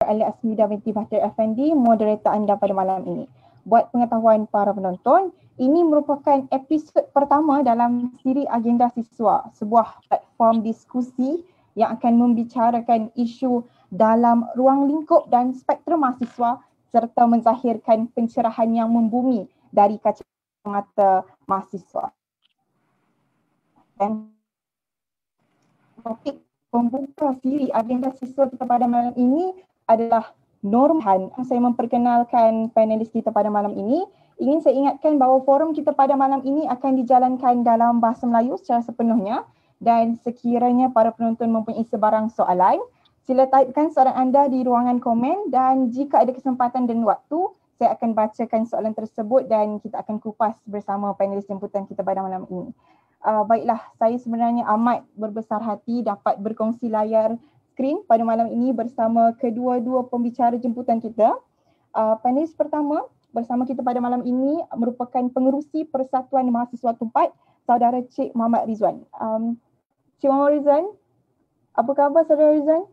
Ali Asmida binti Bahtir Effendi, moderator anda pada malam ini. Buat pengetahuan para penonton, ini merupakan episod pertama dalam siri Agenda Siswa, sebuah platform diskusi yang akan membicarakan isu dalam ruang lingkup dan spektrum mahasiswa serta menzahirkan pencerahan yang membumi dari kacamata mahasiswa. Dan topik pembuka siri Agenda Siswa kita pada malam ini adalah norma. Saya memperkenalkan panelis kita pada malam ini. Ingin saya ingatkan bahawa forum kita pada malam ini akan dijalankan dalam bahasa Melayu secara sepenuhnya, dan sekiranya para penonton mempunyai sebarang soalan, sila typekan soalan anda di ruangan komen, dan jika ada kesempatan dan waktu, saya akan bacakan soalan tersebut dan kita akan kupas bersama panelis jemputan kita pada malam ini. Baiklah, saya sebenarnya amat berbesar hati dapat berkongsi layar skrin pada malam ini bersama kedua-dua pembicara jemputan kita. Panelis pertama bersama kita pada malam ini merupakan pengerusi Persatuan Mahasiswa Tumpat, Saudara Cik Muhammad Rizwan. Cik Muhammad Rizwan, apa khabar Saudara Rizwan?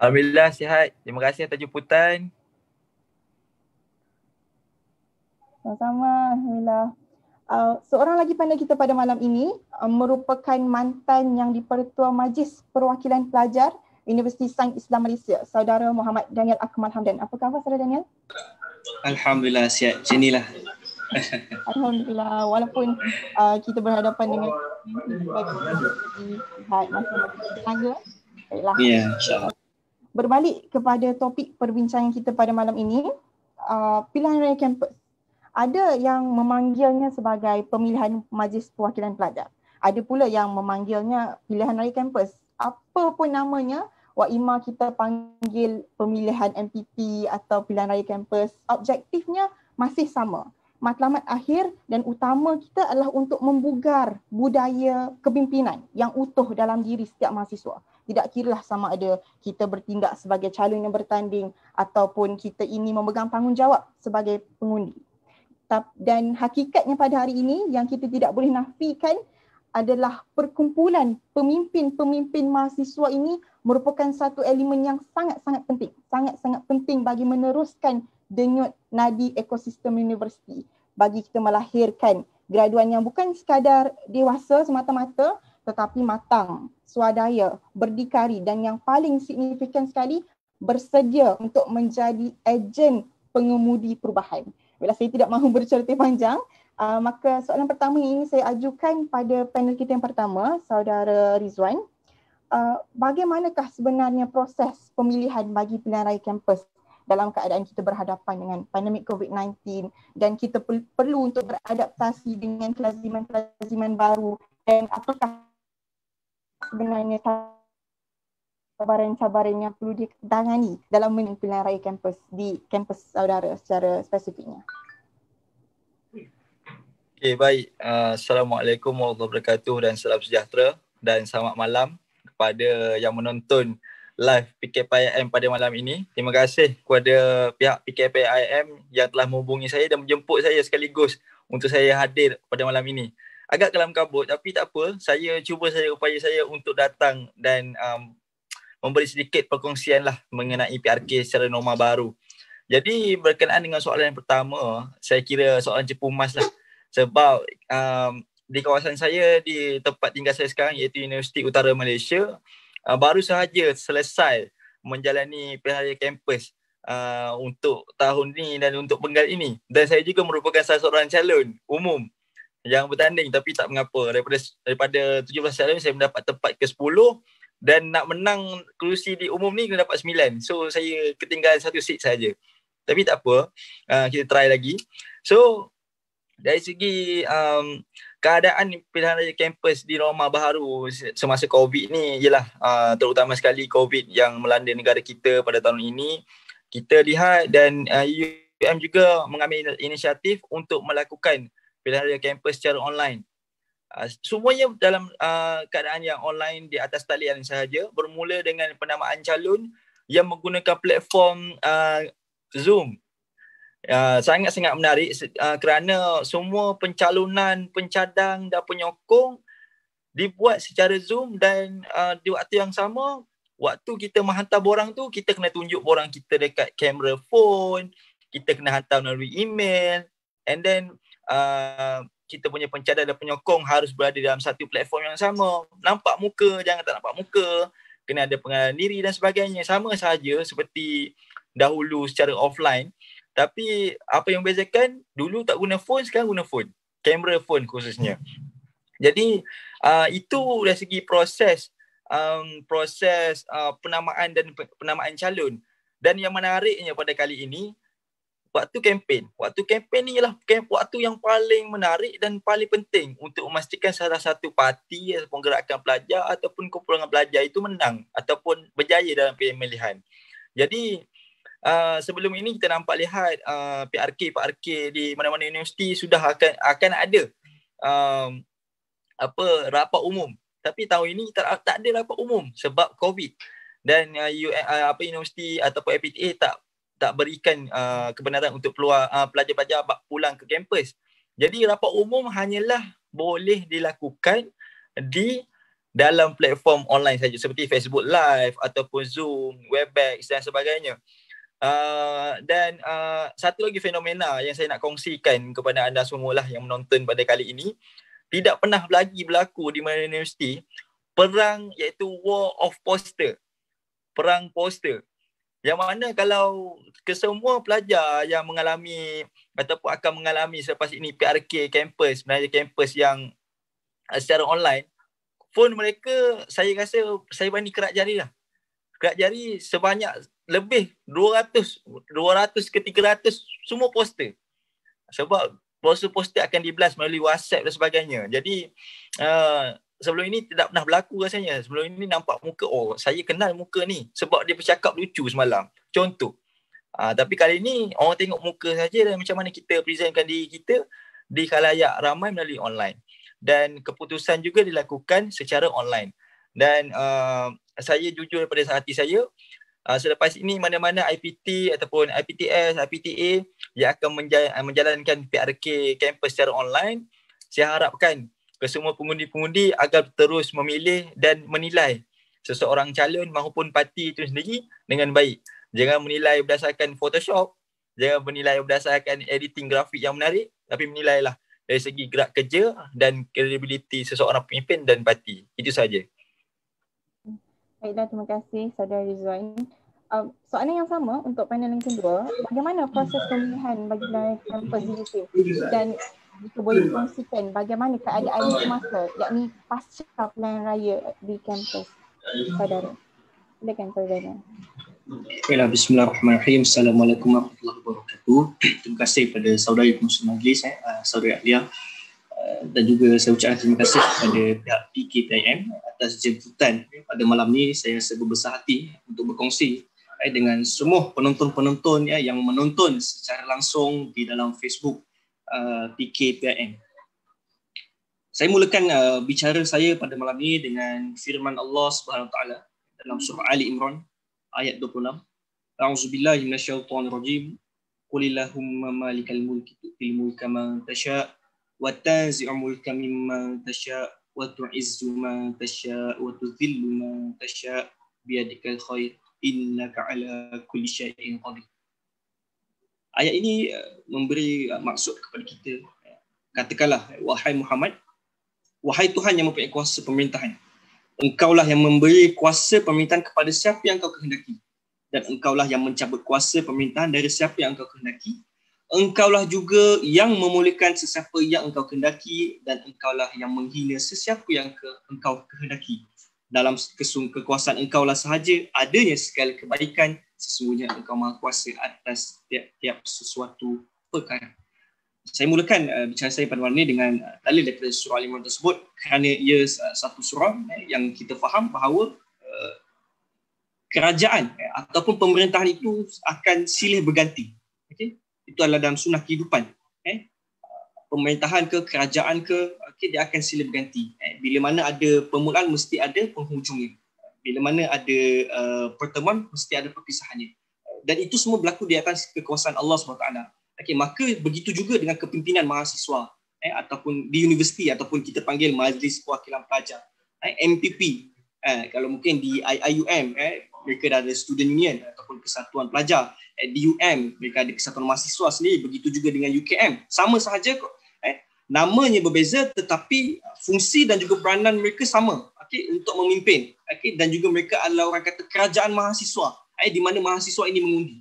Alhamdulillah sihat. Terima kasih atas jemputan. Sama-sama, Alhamdulillah. Seorang lagi panel kita pada malam ini merupakan mantan yang di-Pertua Majlis Perwakilan Pelajar Universiti Sains Islam Malaysia, Saudara Muhammad Daniel Akmal Hamdan. Apa khabar Saudara Daniel? Alhamdulillah sihat, macam inilah. Alhamdulillah, walaupun kita berhadapan dengan sihat masing-masing tenaga. Baiklah. Ya, insya-Allah. Berbalik kepada topik perbincangan kita pada malam ini, pilihan raya kampus. Ada yang memanggilnya sebagai pemilihan Majlis Perwakilan Pelajar. Ada pula yang memanggilnya pilihan raya kampus. Apa pun namanya, Ima kita panggil pemilihan MPP atau pilihan raya kampus, objektifnya masih sama. Matlamat akhir dan utama kita adalah untuk membugar budaya kepimpinan yang utuh dalam diri setiap mahasiswa. Tidak kiralah sama ada kita bertindak sebagai calon yang bertanding ataupun kita ini memegang tanggungjawab sebagai pengundi. Dan hakikatnya pada hari ini yang kita tidak boleh nafikan adalah perkumpulan pemimpin-pemimpin mahasiswa ini merupakan satu elemen yang sangat-sangat penting. Sangat-sangat penting bagi meneruskan denyut nadi ekosistem universiti. Bagi kita melahirkan graduan yang bukan sekadar dewasa semata-mata tetapi matang, swadaya, berdikari dan yang paling signifikan sekali bersedia untuk menjadi ejen pengemudi perubahan. Bila saya tidak mahu bercerita panjang, maka soalan pertama yang ingin saya ajukan pada panel kita yang pertama, Saudara Rizwan. Bagaimanakah sebenarnya proses pemilihan bagi pilihan raya kampus dalam keadaan kita berhadapan dengan pandemik COVID-19 dan kita perlu untuk beradaptasi dengan kelaziman-kelaziman baru, dan apakah sebenarnya cabaran-cabaran yang perlu ditangani dalam pilihan raya kampus di kampus saudara secara spesifiknya. Okay, baik. Assalamualaikum warahmatullahi wabarakatuh dan salam sejahtera dan selamat malam kepada yang menonton live PKPIM pada malam ini. Terima kasih kepada pihak PKPIM yang telah menghubungi saya dan menjemput saya sekaligus untuk saya hadir pada malam ini. Agak kelam kabut tapi tak apa, saya cuba upaya saya untuk datang dan memberi sedikit perkongsian lah mengenai PRK secara norma baru. Jadi berkenaan dengan soalan yang pertama, saya kira soalan cepu emas lah. Sebab di kawasan saya, di tempat tinggal saya sekarang iaitu Universiti Utara Malaysia, baru sahaja selesai menjalani pilihan raya kampus untuk tahun ni dan untuk penggal ini. Dan saya juga merupakan salah seorang calon umum yang bertanding, tapi tak mengapa. Daripada 17 calon saya mendapat tempat ke-10 dan nak menang kerusi di umum ni kena dapat 9. So saya ketinggalan satu seat saja. Tapi tak apa, kita try lagi. So dari segi keadaan pilihan raya kampus di norma baru semasa COVID ni ialah terutama sekali COVID yang melanda negara kita pada tahun ini, kita lihat dan UM juga mengambil inisiatif untuk melakukan pilihan raya kampus secara online. Semuanya dalam keadaan yang online di atas talian sahaja, bermula dengan penamaan calon yang menggunakan platform Zoom. Sangat-sangat menarik kerana semua pencalonan, pencadang dan penyokong dibuat secara Zoom dan di waktu yang sama waktu kita menghantar borang tu, kita kena tunjuk borang kita dekat kamera phone, kita kena hantar melalui email, and then kita punya pencadar dan penyokong harus berada dalam satu platform yang sama. Nampak muka, jangan tak nampak muka, kena ada pengenalan diri dan sebagainya. Sama saja seperti dahulu secara offline. Tapi apa yang membezakan, dulu tak guna phone, sekarang guna phone. Kamera phone khususnya. Jadi itu dari segi proses penamaan dan penamaan calon. Dan yang menariknya pada kali ini, waktu kempen ni ialah waktu yang paling menarik dan paling penting untuk memastikan salah satu parti ataupun gerakan pelajar ataupun kumpulan pelajar itu menang ataupun berjaya dalam pemilihan. Jadi sebelum ini kita nampak lihat PRK di mana-mana universiti sudah akan ada rapat umum. Tapi tahun ini tak ada rapat umum sebab COVID. Dan universiti ataupun APTA tak berikan kebenaran untuk pelajar-pelajar pulang ke kampus. Jadi rapat umum hanyalah boleh dilakukan di dalam platform online saja seperti Facebook Live ataupun Zoom, Webex dan sebagainya. Dan satu lagi fenomena yang saya nak kongsikan kepada anda semualah yang menonton pada kali ini, tidak pernah lagi berlaku di mana universiti perang, iaitu war of poster. Perang poster. Yang mana kalau kesemua pelajar yang mengalami ataupun akan mengalami selepas ini PRK kampus, menaja kampus yang secara online, phone mereka saya rasa saya bani kerak jari lah. Kerak jari sebanyak lebih 200 ke 300 semua poster. Sebab poster akan diblast melalui WhatsApp dan sebagainya. Jadi sebelum ini tidak pernah berlaku rasanya. Sebelum ini nampak muka, oh saya kenal muka ni sebab dia bercakap lucu semalam. Contoh. Tapi kali ni orang tengok muka saja dan macam mana kita presentkan diri kita di khalayak ramai melalui online. Dan keputusan juga dilakukan secara online. Dan saya jujur daripada hati saya, selepas ini mana-mana IPT ataupun IPTS, IPTA yang akan menjalankan PRK kampus secara online, saya harapkan kesemua pengundi-pengundi agar terus memilih dan menilai seseorang calon maupun parti itu sendiri dengan baik. Jangan menilai berdasarkan Photoshop, jangan menilai berdasarkan editing grafik yang menarik, tapi menilailah dari segi gerak kerja dan kredibiliti seseorang pemimpin dan parti. Itu saja. Baiklah, terima kasih Saudara Rizwan. Soalan yang sama untuk panel yang kedua, bagaimana proses pemilihan bagi pilihan kampus digital dan jika boleh dikongsikan bagaimana keadaan semasa, yakni pasca pilihan raya di kampus saudara. Silakan saudara. Baiklah, bismillahirrahmanirrahim. Assalamualaikum warahmatullahi wabarakatuh. Terima kasih kepada saudari pengurusi majlis, saudari Alia. Dan juga saya ucapkan terima kasih kepada pihak PKPIM atas jemputan pada malam ni. Saya rasa berbesar hati untuk berkongsi dengan semua penonton-penonton yang menonton secara langsung di dalam Facebook PKPIM. Saya mulakan bicara saya pada malam ini dengan firman Allah Subhanahu Wa Taala dalam surah Ali Imran ayat 26. A'udzubillahi minasyaitonirrajim. Qulillahumma malikal mulki tu'til mulka man tasha' wa tanzi'ul mulka mimman tasha' wa tu'izzu man tasha' wa tudhillu man tasha' biyadikal khair innaka ala kulli syai'in qadir. Ayat ini memberi maksud kepada kita. Katakanlah, wahai Muhammad, wahai Tuhan yang mempunyai kuasa pemerintahan, engkaulah yang memberi kuasa pemerintahan kepada siapa yang engkau kehendaki, dan engkaulah yang mencabut kuasa pemerintahan dari siapa yang engkau kehendaki. Engkaulah juga yang memulihkan sesiapa yang engkau kehendaki, dan engkaulah yang menghina sesiapa yang engkau kehendaki. Dalam kekuasaan engkaulah sahaja adanya segala kebaikan, sesungguhnya engkau maha kuasa atas tiap-tiap sesuatu perkara. Saya mulakan bicara saya pada malam ini dengan dalil daripada surah Al-Imran tersebut kerana ia satu surah yang kita faham bahawa kerajaan ataupun pemerintahan itu akan silih berganti. Okay? Itu adalah dalam sunnah kehidupan. Pemerintahan ke, kerajaan ke, dia akan silih berganti. Bila mana ada permulaan, mesti ada penghujungnya. Bila mana ada pertemuan, mesti ada perpisahannya. Dan itu semua berlaku di atas kekuasaan Allah SWT. Okay, maka begitu juga dengan kepimpinan mahasiswa ataupun di universiti ataupun kita panggil Majlis Perwakilan Pelajar, MPP. Kalau mungkin di IUM, mereka dah ada student union ataupun kesatuan pelajar. Di UM mereka ada kesatuan mahasiswa sendiri. Begitu juga dengan UKM. Sama sahaja kok. Namanya berbeza tetapi fungsi dan juga peranan mereka sama, untuk memimpin. Dan juga mereka adalah orang kata kerajaan mahasiswa, di mana mahasiswa ini mengundi.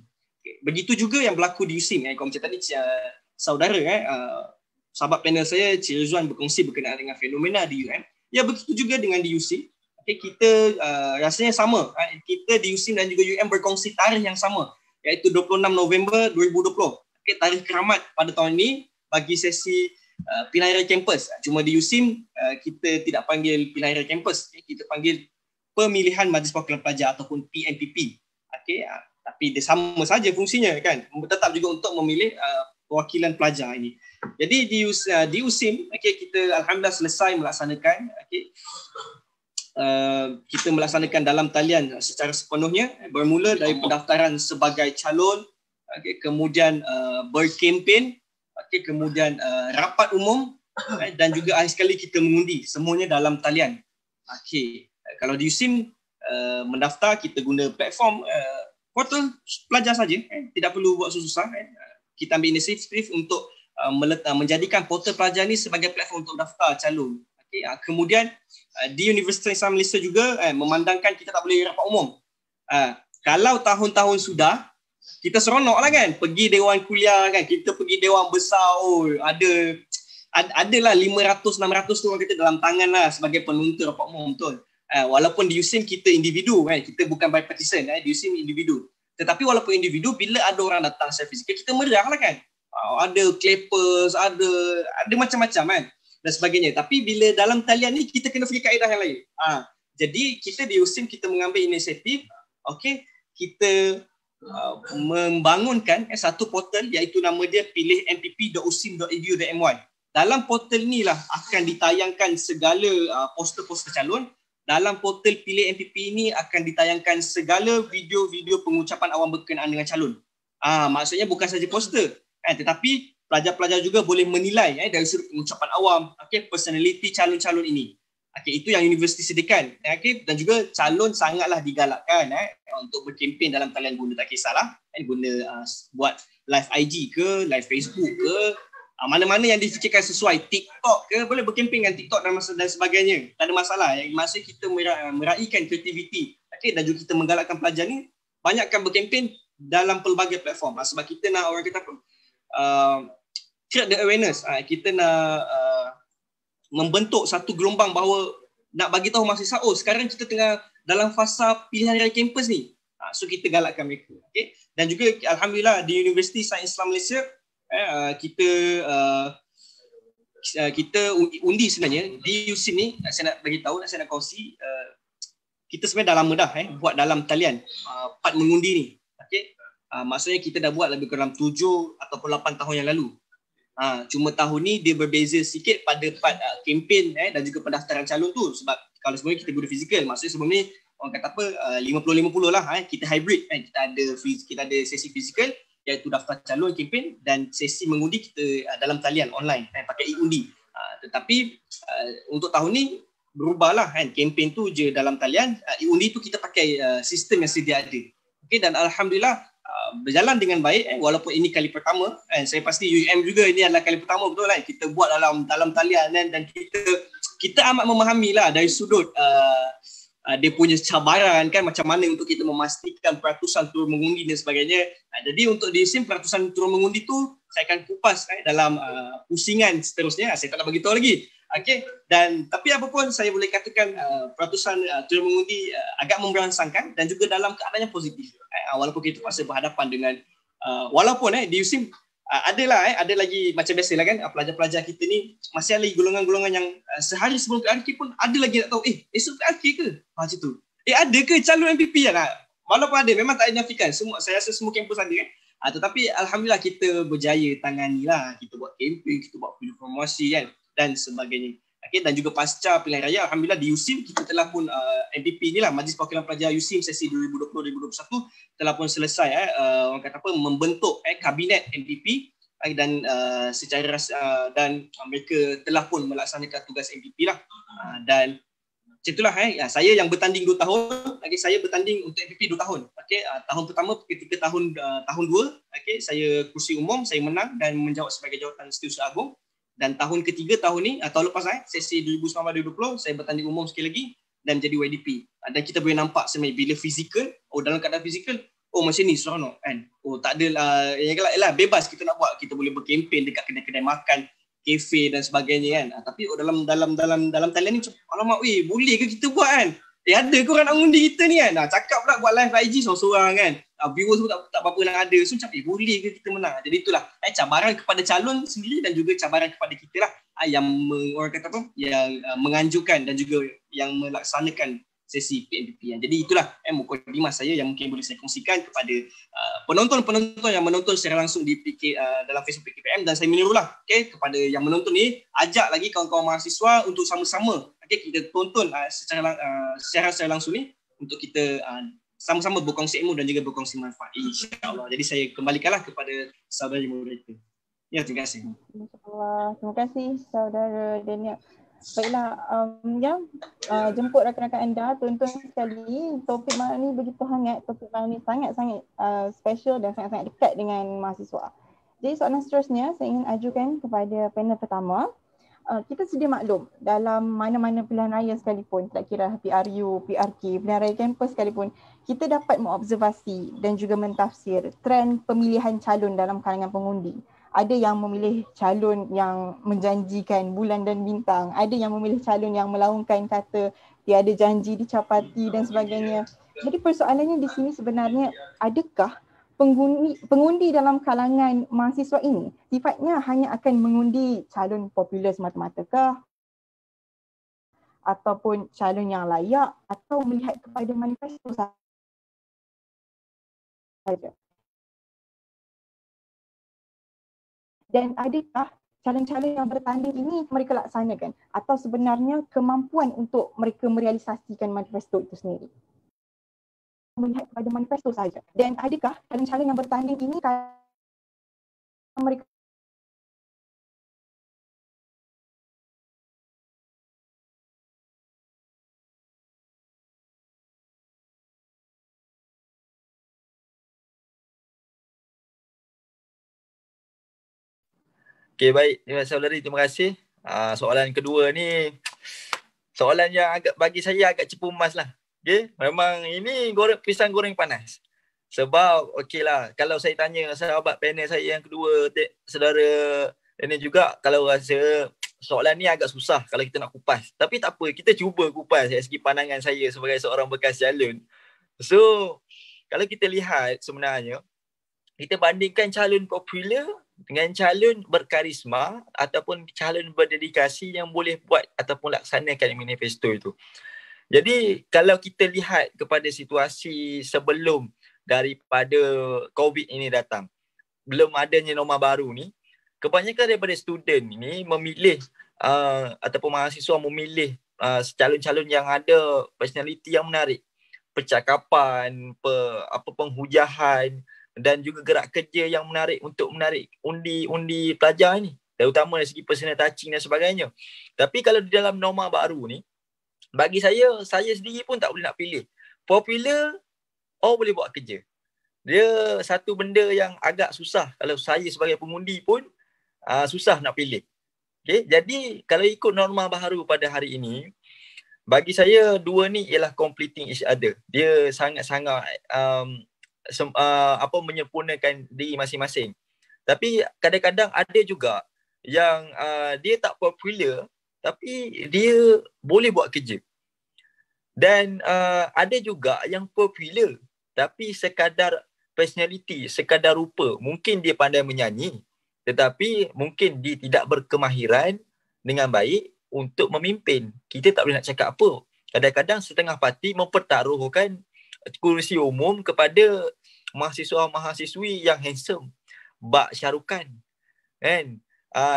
Begitu juga yang berlaku di USIM. Kalau macam tadi saudara, sahabat panel saya Cik Rizwan berkongsi berkenaan dengan fenomena di UM. Ya, begitu juga dengan di USIM. Kita rasanya sama. Kita di USIM dan juga UM berkongsi tarikh yang sama, iaitu 26 November 2020. Tarikh keramat pada tahun ini bagi sesi pilihan raya kampus. Cuma di USIM kita tidak panggil pilihan raya kampus, kita panggil pemilihan Majlis Perwakilan Pelajar ataupun PMPP. Tapi dia sama saja fungsinya kan, tetap juga untuk memilih perwakilan pelajar ini. Jadi di USIM kita alhamdulillah selesai melaksanakan, kita melaksanakan dalam talian secara sepenuhnya, bermula dari pendaftaran sebagai calon, kemudian berkempen, kemudian rapat umum, dan juga akhir sekali kita mengundi, semuanya dalam talian. Kalau di USIM mendaftar kita guna platform portal pelajar saja, tidak perlu buat susah. Kita ambil inisiatif untuk menjadikan portal pelajar ini sebagai platform untuk daftar calon. Kemudian di Universiti Islam Malaysia juga memandangkan kita tak boleh rapat umum. Kalau tahun-tahun sudah, kita seronok lah kan, pergi dewan kuliah kan, kita pergi dewan besar, adalah 500-600 tu orang kita dalam tangan lah sebagai penuntut rapat umum, betul. Walaupun di USIM kita individu kan, kita bukan bipartisan, di USIM individu. Tetapi walaupun individu, bila ada orang datang secara fizikal, kita meriah lah kan. Ada clappers, ada macam-macam kan, dan sebagainya. Tapi bila dalam talian ni, kita kena fikir kaedah yang lain. Jadi kita di USIM kita mengambil inisiatif, kita membangunkan satu portal, iaitu nama dia pilih mpp.usim.edu.my. Dalam portal inilah akan ditayangkan segala poster-poster calon. Dalam portal pilih MPP ini akan ditayangkan segala video-video pengucapan awam berkenaan dengan calon. Maksudnya bukan saja poster, tetapi pelajar-pelajar juga boleh menilai dari sudut pengucapan awam, personality calon-calon ini. Itu yang universiti sediakan. Dan juga calon sangatlah digalakkan untuk berkempen dalam talian, guna tak kisahlah, guna buat live IG ke, live Facebook ke, mana-mana yang difikirkan sesuai, TikTok ke, boleh berkempen dengan TikTok dan sebagainya. Tak ada masalah. Maksudnya kita meraihkan kreativiti, dan juga kita menggalakkan pelajar ni banyakkan berkempen dalam pelbagai platform. Sebab kita nak orang kata apa, create the awareness. Kita nak membentuk satu gelombang bahawa nak bagi tahu mahasiswa, sekarang kita tengah dalam fasa pilihan raya kampus ni. So kita galakkan mereka. Dan juga alhamdulillah di Universiti Sains Islam Malaysia, kita undi sebenarnya di USIM ni. Saya nak bagi tahu, saya nak kongsi, kita sebenarnya dah lama dah buat dalam talian part mengundi ni. Maksudnya kita dah buat lebih kurang 7 ataupun 8 tahun yang lalu. Cuma tahun ni dia berbeza sikit pada part kempen dan juga pendaftaran calon tu. Sebab kalau sebelum ni kita guna fizikal, maksudnya sebelum ni orang kata apa, 50-50 lah. Kita hybrid, kita ada sesi fizikal iaitu daftar calon kempen, dan sesi mengundi kita dalam talian online pakai e-undi. Tetapi untuk tahun ni berubahlah, kempen tu je dalam talian, e-undi tu kita pakai sistem yang sedia ada. Dan alhamdulillah berjalan dengan baik, walaupun ini kali pertama. Saya pasti UM juga ini adalah kali pertama, betul lah, kita buat dalam talian, dan kita amat memahami lah dari sudut dia punya cabaran kan, macam mana untuk kita memastikan peratusan turun mengundi dan sebagainya. Jadi untuk di USIM, peratusan turun mengundi tu saya akan kupas dalam pusingan seterusnya. Saya tak nak bagi tahu lagi. Dan tapi apa pun saya boleh katakan peratusan turun mengundi agak memberangsangkan dan juga dalam keadaan yang positif. Walaupun kita masih berhadapan dengan walaupun di USIM ada lagi macam biasalah kan, pelajar-pelajar kita ni masih ada lagi golongan-golongan yang sehari sebelum PRK pun ada lagi nak tahu, esok PRK ke? Macam tu. Ada ke calon MPP kan? Walaupun ada, memang tak dinafikan. Saya rasa semua kampus ada kan. Tetapi alhamdulillah kita berjaya tangani lah. Kita buat kempen, kita buat promosi kan, dan sebagainya. Dan juga pasca pilihan raya, alhamdulillah di USIM kita telah pun MPP ni lah, Majlis Perwakilan Pelajar USIM sesi 2020-2021 telah pun selesai orang kata apa, membentuk kabinet MPP, dan secara dan mereka telah pun melaksanakan tugas MPP lah. Dan Macam itulah saya yang bertanding 2 tahun, saya bertanding untuk MPP 2 tahun. Tahun pertama ketika tahun 2, saya kursi umum, saya menang dan menjawab sebagai jawatan Setiausaha Agung. Dan tahun ketiga tahun ni, tahun lepas sesi 2019-2020, saya bertanding umum sekali lagi dan jadi YDP. Dan kita boleh nampak sebenarnya bila fizikal, dalam keadaan fizikal, macam ni seronok kan. Tak ada yang bebas kita nak buat. Kita boleh berkempen dekat kedai-kedai makan, kafe dan sebagainya kan. Tapi dalam talian ni macam, alamak boleh ke kita buat kan? Ada ke orang nak undi kita ni kan? Cakap pula buat live IG seorang-seorang kan. Viewers pun tak apa-apa nak ada. So macam boleh ke kita menang? Jadi itulah cabaran kepada calon sendiri dan juga cabaran kepada kita lah yang orang kata apa? Yang menganjurkan dan juga yang melaksanakan sesi PMPP. Jadi itulah mukadimah saya yang mungkin boleh saya kongsikan kepada penonton-penonton yang menonton secara langsung di dalam Facebook PKPM, dan saya menirulah kepada yang menonton ni, ajak lagi kawan-kawan mahasiswa untuk sama-sama kita tonton secara langsung ni untuk kita sama-sama berkongsi ilmu dan juga berkongsi manfaat, insya-Allah. Jadi saya kembalikanlah kepada saudara moderator. Ya, terima kasih. Terima kasih saudara Daniel. Baiklah, jemput rakan-rakan anda, tonton sekali. Topik malam ni begitu hangat, topik malam ni sangat-sangat special dan sangat-sangat dekat dengan mahasiswa. Jadi soalan seterusnya saya ingin ajukan kepada panel pertama. Kita sedia maklum dalam mana-mana pilihan raya sekalipun, tak kira PRU, PRK, pilihan raya kampus sekalipun, kita dapat mengobservasi dan juga mentafsir trend pemilihan calon dalam kalangan pengundi. Ada yang memilih calon yang menjanjikan bulan dan bintang, ada yang memilih calon yang melaungkan kata tiada janji dicapati dan sebagainya. Jadi persoalannya di sini sebenarnya, adakah pengundi dalam kalangan mahasiswa ini sifatnya hanya akan mengundi calon popular semata-mata kah? Ataupun calon yang layak, atau melihat kepada manifesto sahaja? Dan adakah calon-calon yang bertanding ini mereka laksanakan, atau sebenarnya kemampuan untuk mereka merealisasikan manifesto itu sendiri? Melihat kepada manifesto saja. Dan adakah calon-calon yang bertanding ini mereka Okey, baik. Saudari, terima kasih. Soalan kedua ni soalan yang bagi saya agak cepu emas lah. Okay? Memang ini pisang goreng panas. Sebab okeylah, kalau saya tanya sahabat panel saya yang kedua, saudara ini juga, kalau rasa soalan ni agak susah kalau kita nak kupas. Tapi tak apa, kita cuba kupas dari segi pandangan saya sebagai seorang bekas calon. So, kalau kita lihat sebenarnya, kita bandingkan calon popular dengan calon berkarisma ataupun calon berdedikasi yang boleh buat ataupun laksanakan manifesto itu. Jadi kalau kita lihat kepada situasi sebelum daripada COVID ini datang, belum adanya norma baru ni, kebanyakan daripada student ini memilih ataupun mahasiswa memilih calon-calon yang ada personality yang menarik, percakapan, penghujahan dan juga gerak kerja yang menarik untuk menarik undi pelajar ni, terutama dari segi personal touching dan sebagainya. Tapi kalau di dalam norma baru ni, bagi saya sendiri pun tak boleh nak pilih. Popular, boleh buat kerja. Dia satu benda yang agak susah. Kalau saya sebagai pengundi pun susah nak pilih. Okay? Jadi kalau ikut norma baru pada hari ini, bagi saya dua ni ialah completing each other. Dia sangat-sangat menyempurnakan diri masing-masing. Tapi kadang-kadang ada juga yang dia tak popular tapi dia boleh buat kerja. Dan ada juga yang popular tapi sekadar personality, sekadar rupa. Mungkin dia pandai menyanyi tetapi mungkin dia tidak berkemahiran dengan baik untuk memimpin. Kita tak boleh nak cakap apa. Kadang-kadang setengah parti mempertaruhkan kursi umum kepada mahasiswa-mahasiswi yang handsome, bak Syarukan kan,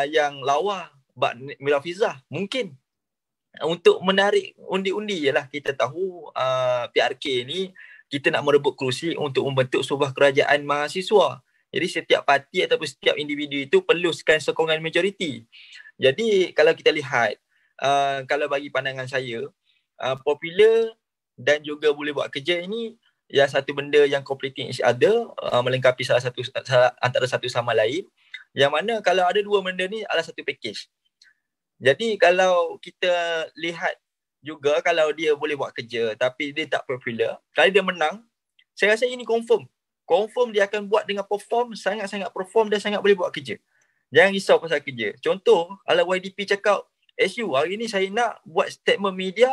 yang lawa, bak Mira Fizah. Mungkin untuk menarik undi-undi ialah kita tahu PRK ni kita nak merebut kerusi untuk membentuk sebuah kerajaan mahasiswa. Jadi setiap parti ataupun setiap individu itu perlukan sokongan majoriti. Jadi kalau kita lihat, kalau bagi pandangan saya, popular dan juga boleh buat kerja ini yang satu benda yang completing each other, melengkapi antara satu sama lain, yang mana kalau ada dua benda ni adalah satu package. Jadi kalau kita lihat juga, kalau dia boleh buat kerja tapi dia tak popular, kalau dia menang, saya rasa ini confirm dia akan buat dengan perform, sangat-sangat perform dan sangat boleh buat kerja. Jangan risau pasal kerja. Contoh, kalau YDP cakap, SU hari ni saya nak buat statement media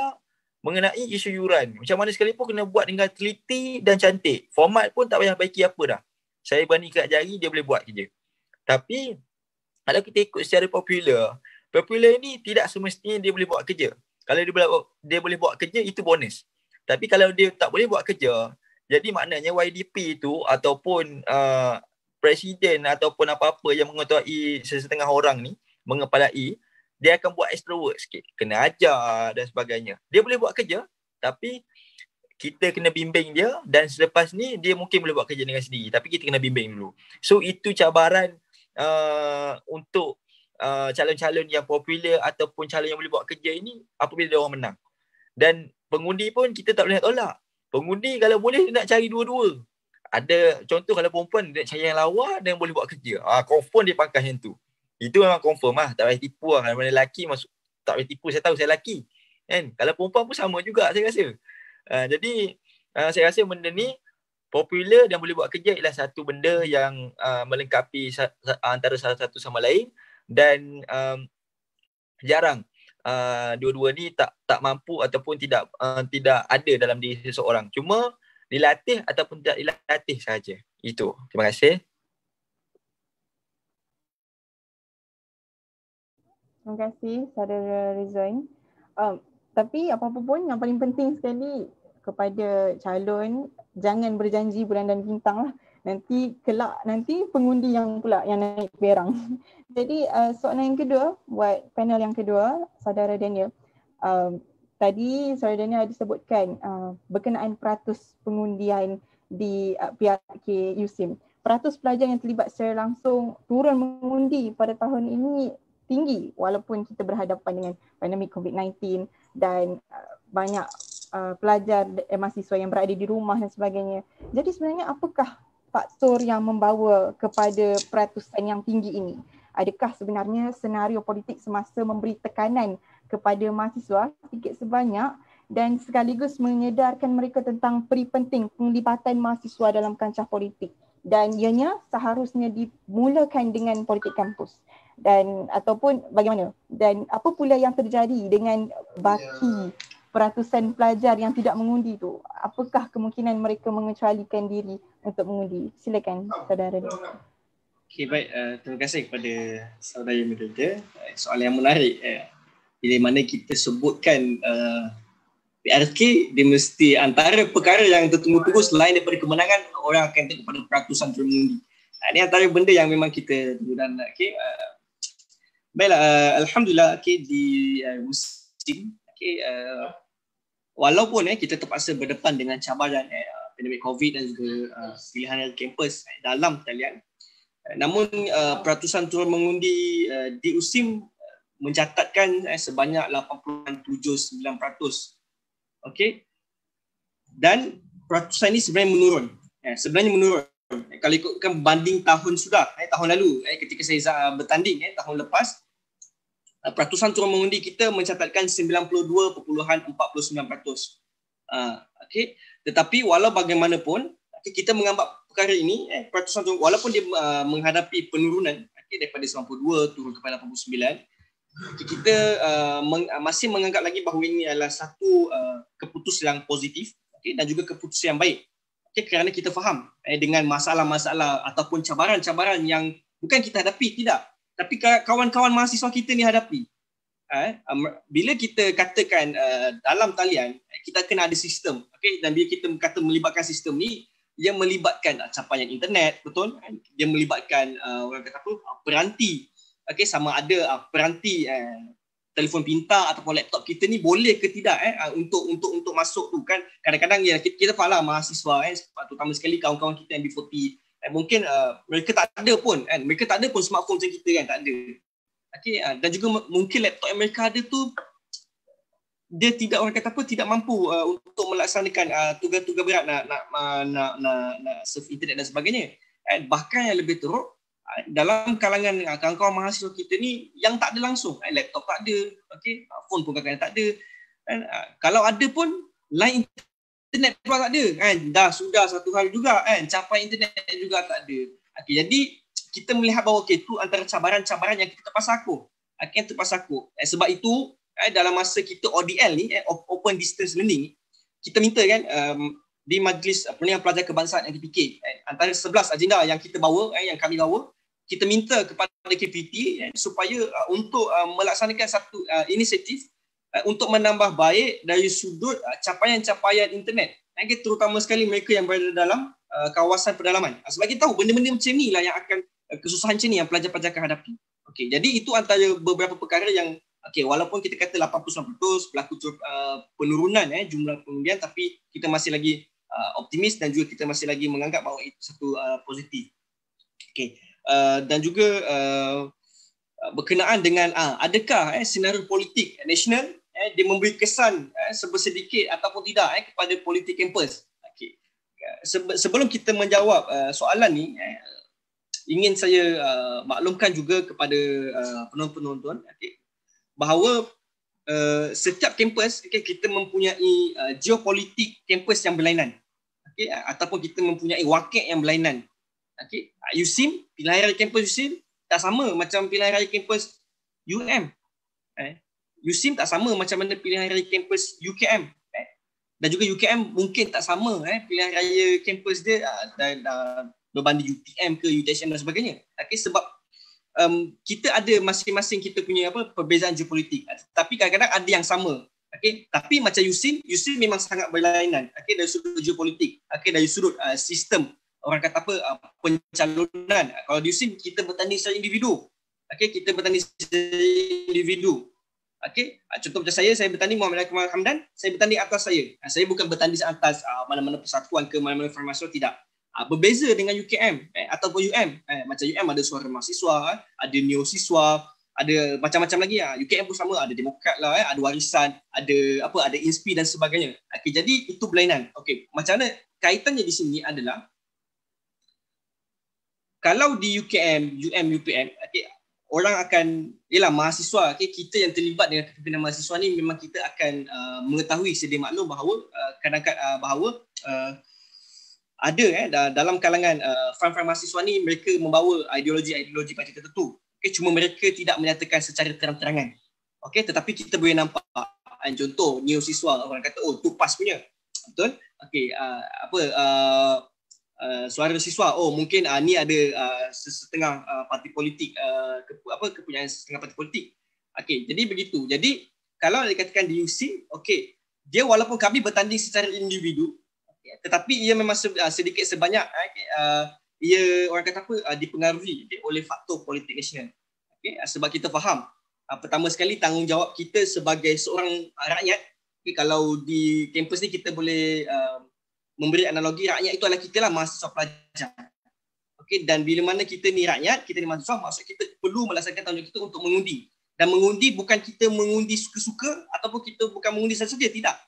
mengenai isu yuran. Macam mana sekalipun kena buat dengan teliti dan cantik. Format pun tak payah baiki apa dah. Saya berani ikat jari, dia boleh buat kerja. Tapi kalau kita ikut secara popular ni tidak semestinya dia boleh buat kerja. Kalau dia boleh buat kerja, itu bonus. Tapi kalau dia tak boleh buat kerja, jadi maknanya YDP tu ataupun presiden ataupun apa-apa yang mengetuai sesetengah orang ni, mengepalai, dia akan buat extra work sikit. Kena ajar dan sebagainya. Dia boleh buat kerja, tapi kita kena bimbing dia, dan selepas ni dia mungkin boleh buat kerja dengan sendiri. Tapi kita kena bimbing dulu. So itu cabaran untuk calon-calon yang popular ataupun calon yang boleh buat kerja ini apabila dia orang menang. Dan pengundi pun kita tak boleh nak tolak. Pengundi kalau boleh dia nak cari dua-dua. Ada contoh kalau perempuan dia nak cari yang lawa dan boleh buat kerja. Confirm dia pakai yang tu. Itu memang confirm lah. Tak payah tipu lah. Kalau mana lelaki masuk, tak payah tipu, saya tahu saya lelaki. Kan? Kalau perempuan pun sama juga saya rasa. Jadi saya rasa benda ni popular dan boleh buat kerja ialah satu benda yang melengkapi antara salah satu sama lain. Dan jarang dua-dua ni tak mampu ataupun tidak ada dalam diri seseorang. Cuma dilatih ataupun tidak dilatih sahaja. Itu. Terima kasih. Terima kasih Saudara Rizwan. Tapi apa-apa pun yang paling penting sekali kepada calon, jangan berjanji bulan dan bintang lah. Nanti pengundi yang pula yang naik berang. Jadi soalan yang kedua buat panel yang kedua, Saudara Daniel. Tadi Saudara Daniel ada sebutkan berkenaan peratus pengundian di PRK USIM. Peratus pelajar yang terlibat secara langsung turun mengundi pada tahun ini tinggi walaupun kita berhadapan dengan pandemik COVID-19 dan banyak pelajar mahasiswa yang berada di rumah dan sebagainya. Jadi sebenarnya apakah faktor yang membawa kepada peratusan yang tinggi ini? Adakah sebenarnya senario politik semasa memberi tekanan kepada mahasiswa sedikit sebanyak dan sekaligus menyedarkan mereka tentang peri penting penglibatan mahasiswa dalam kancah politik, dan ianya seharusnya dimulakan dengan politik kampus, dan ataupun bagaimana, dan apa pula yang terjadi dengan baki peratusan pelajar yang tidak mengundi tu? Apakah kemungkinan mereka mengecualikan diri untuk mengundi? Silakan saudara. Okey, baik. Terima kasih kepada saudara moderator. Soalan yang menarik. Bila mana kita sebutkan PRK, dia mesti antara perkara yang tertunggu-tunggu selain daripada kemenangan, orang akan tengok pada peratusan mengundi. Ini antara benda yang memang kita tunggu. Dan baiklah, alhamdulillah di musim walaupun kita terpaksa berdepan dengan cabaran pandemik COVID dan juga pilihan kampus dalam talian, namun peratusan turun mengundi di USIM mencatatkan sebanyak 87.9%. Okey. Dan peratusan ini sebenarnya menurun. Kalau ikutkan banding tahun tahun lalu ketika saya bertanding tahun lepas, peratusan turun mengundi kita mencatatkan 92.49%. Okey. Tetapi walau bagaimanapun kita mengambil perkara ini, peratusan turun walaupun dia menghadapi penurunan daripada 92 turun kepada 89, kita masih menganggap lagi bahawa ini adalah satu keputusan yang positif, dan juga keputusan yang baik. Kerana kita faham dengan masalah-masalah ataupun cabaran-cabaran yang bukan kita hadapi, tidak, tapi kawan-kawan mahasiswa kita ni hadapi. Bila kita katakan dalam talian kita kena ada sistem, dan bila kita kata melibatkan sistem ni, dia melibatkan capaian internet, betul? Dia melibatkan orang kata apa, peranti. Sama ada peranti telefon pintar ataupun laptop kita ni boleh ke tidak untuk masuk tu kan. Kadang-kadang ya kita faham mahasiswa terutama sekali kawan-kawan kita yang B40 mungkin mereka tak ada pun mereka tak ada pun smartphone macam kita kan, tak ada. Dan juga mungkin laptop yang mereka ada tu dia tidak, orang kata apa, tidak mampu untuk melaksanakan tugas-tugas berat nak surf internet dan sebagainya. Bahkan yang lebih teruk, dalam kalangan kawan-kawan mahasiswa kita ni yang tak ada langsung, laptop tak ada, okey, phone pun kadang-kadang tak ada. Kalau ada pun line internet pun tak ada, dah sudah satu hari juga capai internet juga tak ada. Okey, jadi kita melihat bahawa itu antara cabaran-cabaran yang kita terpaksa aku. Sebab itu dalam masa kita ODL ni, Open Distance Learning, kita minta kan di Majlis Perniagaan Pelajar Kebangsaan NTPK, antara 11 agenda yang kita bawa, yang kami bawa, kita minta kepada KPT supaya untuk melaksanakan satu inisiatif untuk menambah baik dari sudut capaian-capaian internet, terutama sekali mereka yang berada dalam kawasan pedalaman. Sebab kita tahu benda-benda macam ni lah yang akan, kesusahan macam ni yang pelajar-pelajar akan hadapi. Okey, jadi itu antara beberapa perkara yang walaupun kita kata 89% berlaku penurunan jumlah pengundian, tapi kita masih lagi optimis dan juga kita masih lagi menganggap bahawa itu satu positif. Okey, dan juga berkenaan dengan adakah senario politik nasional dia memberi kesan sebersedikit ataupun tidak kepada politik kampus. Okey, sebelum kita menjawab soalan ni, ingin saya maklumkan juga kepada penonton-penonton bahawa setiap kampus kita mempunyai geopolitik kampus yang berlainan, ataupun kita mempunyai wakil yang berlainan. USIM, pilihan raya kampus USIM tak sama macam pilihan raya kampus UM. USIM tak sama macam mana pilihan raya kampus UKM. Dan juga UKM mungkin tak sama pilihan raya kampus dia dan berbanding UTM ke UTSM dan sebagainya. Sebab kita ada masing-masing kita punya perbezaan geopolitik. Tapi kadang-kadang ada yang sama. Tapi macam USIM memang sangat berlainan. Dari sudut geopolitik, dari sudut sistem, orang kata pencalonan. Kalau di USIM kita bertanding secara individu. Kita bertanding secara individu. Contoh macam saya bertanding Muhammad Akmal Hamdan, saya bertanding atas saya. Saya bukan bertanding atas mana-mana persatuan ke mana-mana farmasi, tidak. Berbeza dengan UKM ataupun UM. Macam UM ada suara mahasiswa, ada neo siswa, ada macam-macam lagi. UKM pun sama, ada demokrat lah, ada warisan, ada INSPI dan sebagainya. Jadi itu berlainan. Macam mana kaitannya di sini adalah kalau di UKM, UM, UPM, orang akan, mahasiswa, kita yang terlibat dengan kepimpinan mahasiswa ni memang kita akan mengetahui sedia maklum bahawa kadang-kadang bahawa ada dalam kalangan fam-fam mahasiswa ni mereka membawa ideologi parti tertentu. Cuma mereka tidak menyatakan secara terang-terangan. Tetapi kita boleh nampak contoh neo siswa, orang kata tu PAS punya. Betul? Suara siswa, mungkin ni ada setengah parti politik, kepunyaan setengah parti politik. Jadi begitu. Jadi kalau dikatakan di USIM, dia walaupun kami bertanding secara individu, tetapi ia memang sedikit sebanyak ia, orang kata dipengaruhi oleh faktor politik nasional. Sebab kita faham, pertama sekali tanggungjawab kita sebagai seorang rakyat. Kalau di kampus ni kita boleh memberi analogi, rakyat itu adalah kita lah, mahasiswa pelajar. Dan bila mana kita ni rakyat, kita ni mahasiswa, maksud kita perlu melaksanakan tanggungjawab kita untuk mengundi. Dan mengundi bukan kita mengundi suka-suka ataupun kita bukan mengundi saja, tidak.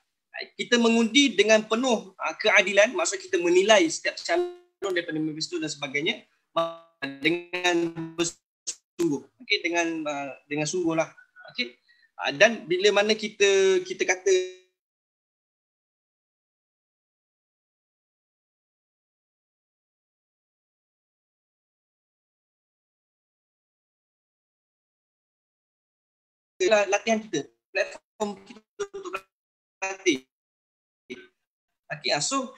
Kita mengundi dengan penuh keadilan, maksud kita menilai setiap calon daripada manifesto dan sebagainya dengan bersungguh, dengan sungguhlah. Dan bila mana kita kata latihan kita, platform kita untuk berlatih. So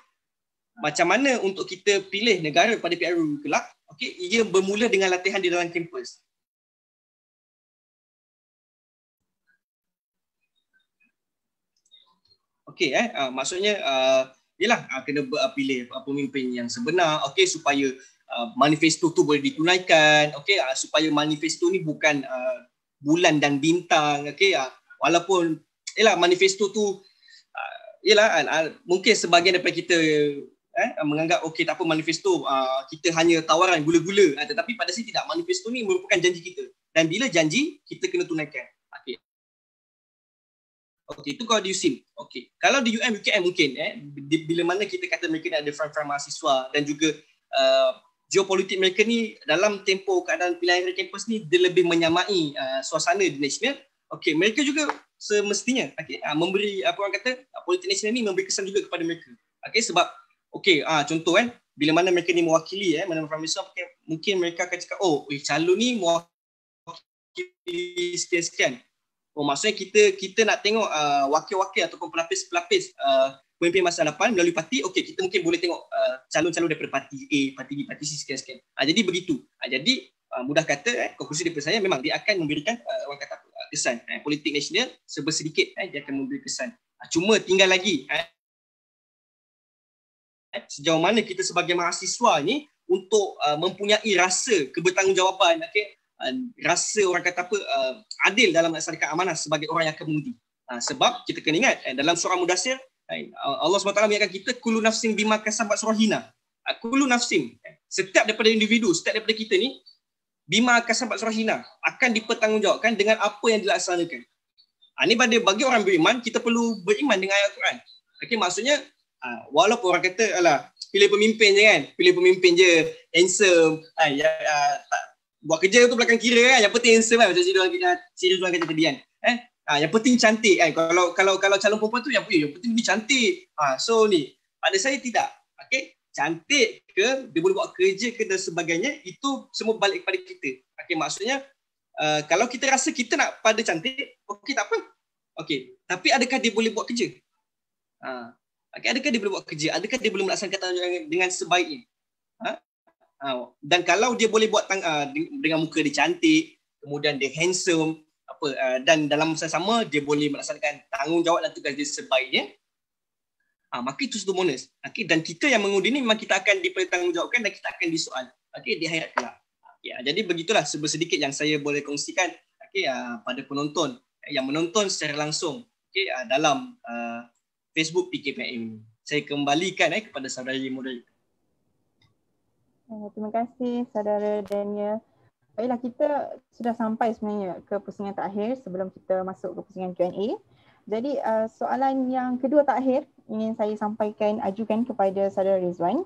macam mana untuk kita pilih negara pada PRU kelak? Ia bermula dengan latihan di dalam kampus. Maksudnya kena pilih pemimpin yang sebenar, supaya manifesto tu boleh ditunaikan, supaya manifesto ni bukan bulan dan bintang, walaupun manifesto tu mungkin sebahagian daripada kita menganggap tak apa, manifesto kita hanya tawaran gula-gula, tetapi pada sini tidak, manifesto ni merupakan janji kita, dan bila janji kita kena tunaikan. Okey, itu kalau di USIM. Okey. Kalau di UM, UKM mungkin bila mana kita kata mereka ni ada front-front mahasiswa dan juga geopolitik mereka ni dalam tempoh keadaan pilihan raya kampus ni dia lebih menyamai suasana di nasional. Okey, mereka juga semestinya memberi apa orang kata politik nasional ni memberi kesan juga kepada mereka. Okey, sebab contoh bila mana mereka ni mewakili mana mahasiswa mungkin mereka akan cakap calon ni mewakili sekian-sekian. Maksudnya kita nak tengok wakil-wakil ataupun pelapis-pelapis pemimpin masa hadapan melalui parti. Okey, kita mungkin boleh tengok calon-calon daripada parti A, parti B, parti C sekian-sekian. Jadi begitu. Jadi mudah kata konklusi daripada saya memang dia akan memberikan orang kata kesan politik nasional sebersedikit dia akan memberi kesan. Cuma tinggal lagi sejauh mana kita sebagai mahasiswa ni untuk mempunyai rasa kebertanggungjawaban, rasa orang kata adil dalam melaksanakan amanah sebagai orang yang akan mengundi. Sebab kita kena ingat dalam surah Mudassir Allah SWT mengingatkan kita kullu nafsin bima kasabat surahina. Kullu nafsin, setiap daripada individu, setiap daripada kita ni bima kasabat surahina akan dipertanggungjawabkan dengan apa yang dilaksanakan. Ini bagi orang beriman, kita perlu beriman dengan ayat Al-Quran. Okey, maksudnya walaupun orang kata pilih pemimpin je kan, pilih pemimpin je handsome, buat kerja tu belakang kira yang penting handsome macam siri orang kata tadi kan. Yang penting cantik kan. Kalau calon perempuan tu yang penting dia cantik. So ni pada saya tidak. Okey, cantik ke dia boleh buat kerja ke dan sebagainya itu semua balik kepada kita. Okey, maksudnya kalau kita rasa kita nak pada cantik, okey tak apa. Okey, tapi adakah dia boleh buat kerja? Adakah dia boleh buat kerja? Adakah dia boleh melaksanakan tanggungjawab dengan sebaiknya? Dan kalau dia boleh buat dengan muka dia cantik, kemudian dia handsome, dan dalam masa sama dia boleh melaksanakan tanggungjawab dan tugas dia sebaiknya, maka itu satu bonus. Dan kita yang mengundi ni memang kita akan dipertanggungjawabkan dan kita akan disoal di akhirat kelak. Jadi begitulah sedikit yang saya boleh kongsikan pada penonton yang menonton secara langsung dalam Facebook PKPM ini. Saya kembalikan kepada saudari moderator. Terima kasih saudara Daniel. Baiklah, kita sudah sampai sebenarnya ke pusingan terakhir sebelum kita masuk ke pusingan Q&A. Jadi soalan yang kedua terakhir ingin saya ajukan kepada saudara Rizwan.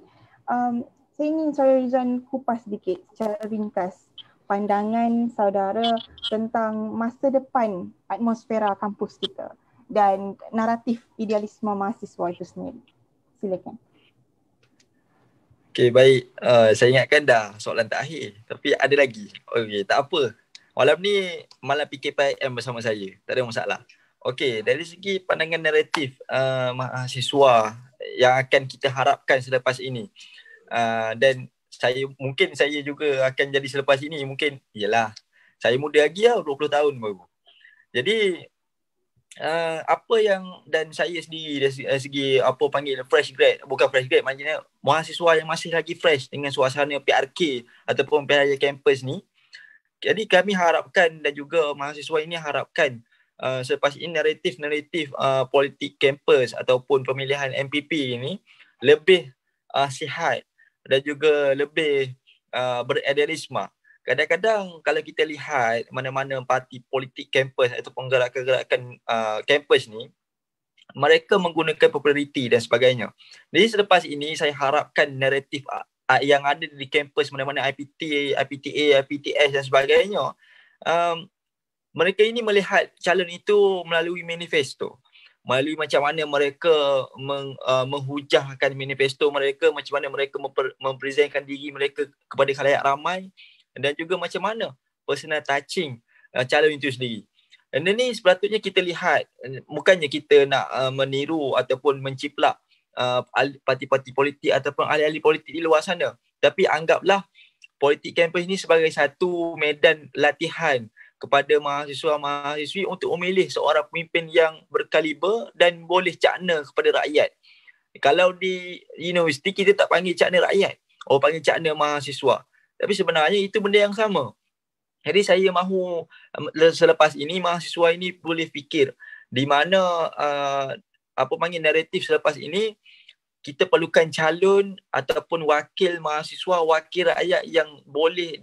Saya ingin saudara Rizwan kupas sedikit secara ringkas pandangan saudara tentang masa depan atmosfera kampus kita dan naratif idealisme mahasiswa itu sendiri. Silakan. Okey, baik. Saya ingatkan dah soalan terakhir. Tapi ada lagi. Okey, tak apa. Malam ni malam PKPM bersama saya. Tak ada masalah. Okey, dari segi pandangan naratif mahasiswa yang akan kita harapkan selepas ini. Dan saya juga akan jadi selepas ini. Mungkin, saya muda lagi 20 tahun baru. Jadi, apa yang dan saya sendiri dari segi apa panggil fresh grad, bukan fresh grad, maknanya mahasiswa yang masih lagi fresh dengan suasana PRK ataupun pilihan kampus ni. Jadi kami harapkan dan juga mahasiswa ini harapkan selepas ini naratif politik kampus ataupun pemilihan MPP ini lebih sihat dan juga lebih beridealisme. Kadang-kadang kalau kita lihat mana-mana parti politik kampus ataupun gerakan-gerakan kampus ni, mereka menggunakan populariti dan sebagainya. Jadi selepas ini saya harapkan naratif yang ada di kampus mana-mana IPTA, IPTS dan sebagainya, mereka ini melihat calon itu melalui manifesto. Melalui macam mana mereka menghujahkan manifesto mereka, macam mana mereka mempresentkan diri mereka kepada khalayak ramai, dan juga macam mana personal touching calon itu sendiri. Dan ini sepatutnya kita lihat, bukannya kita nak meniru ataupun menciplak parti-parti politik ataupun ahli-ahli politik di luar sana. Tapi anggaplah politik kampus ini sebagai satu medan latihan kepada mahasiswa-mahasiswi untuk memilih seorang pemimpin yang berkaliber dan boleh cakna kepada rakyat. Kalau di universiti kita tak panggil cakna rakyat, panggil cakna mahasiswa. Tapi sebenarnya itu benda yang sama. Jadi saya mahu selepas ini mahasiswa ini boleh fikir di mana naratif selepas ini kita perlukan calon ataupun wakil mahasiswa, wakil rakyat yang boleh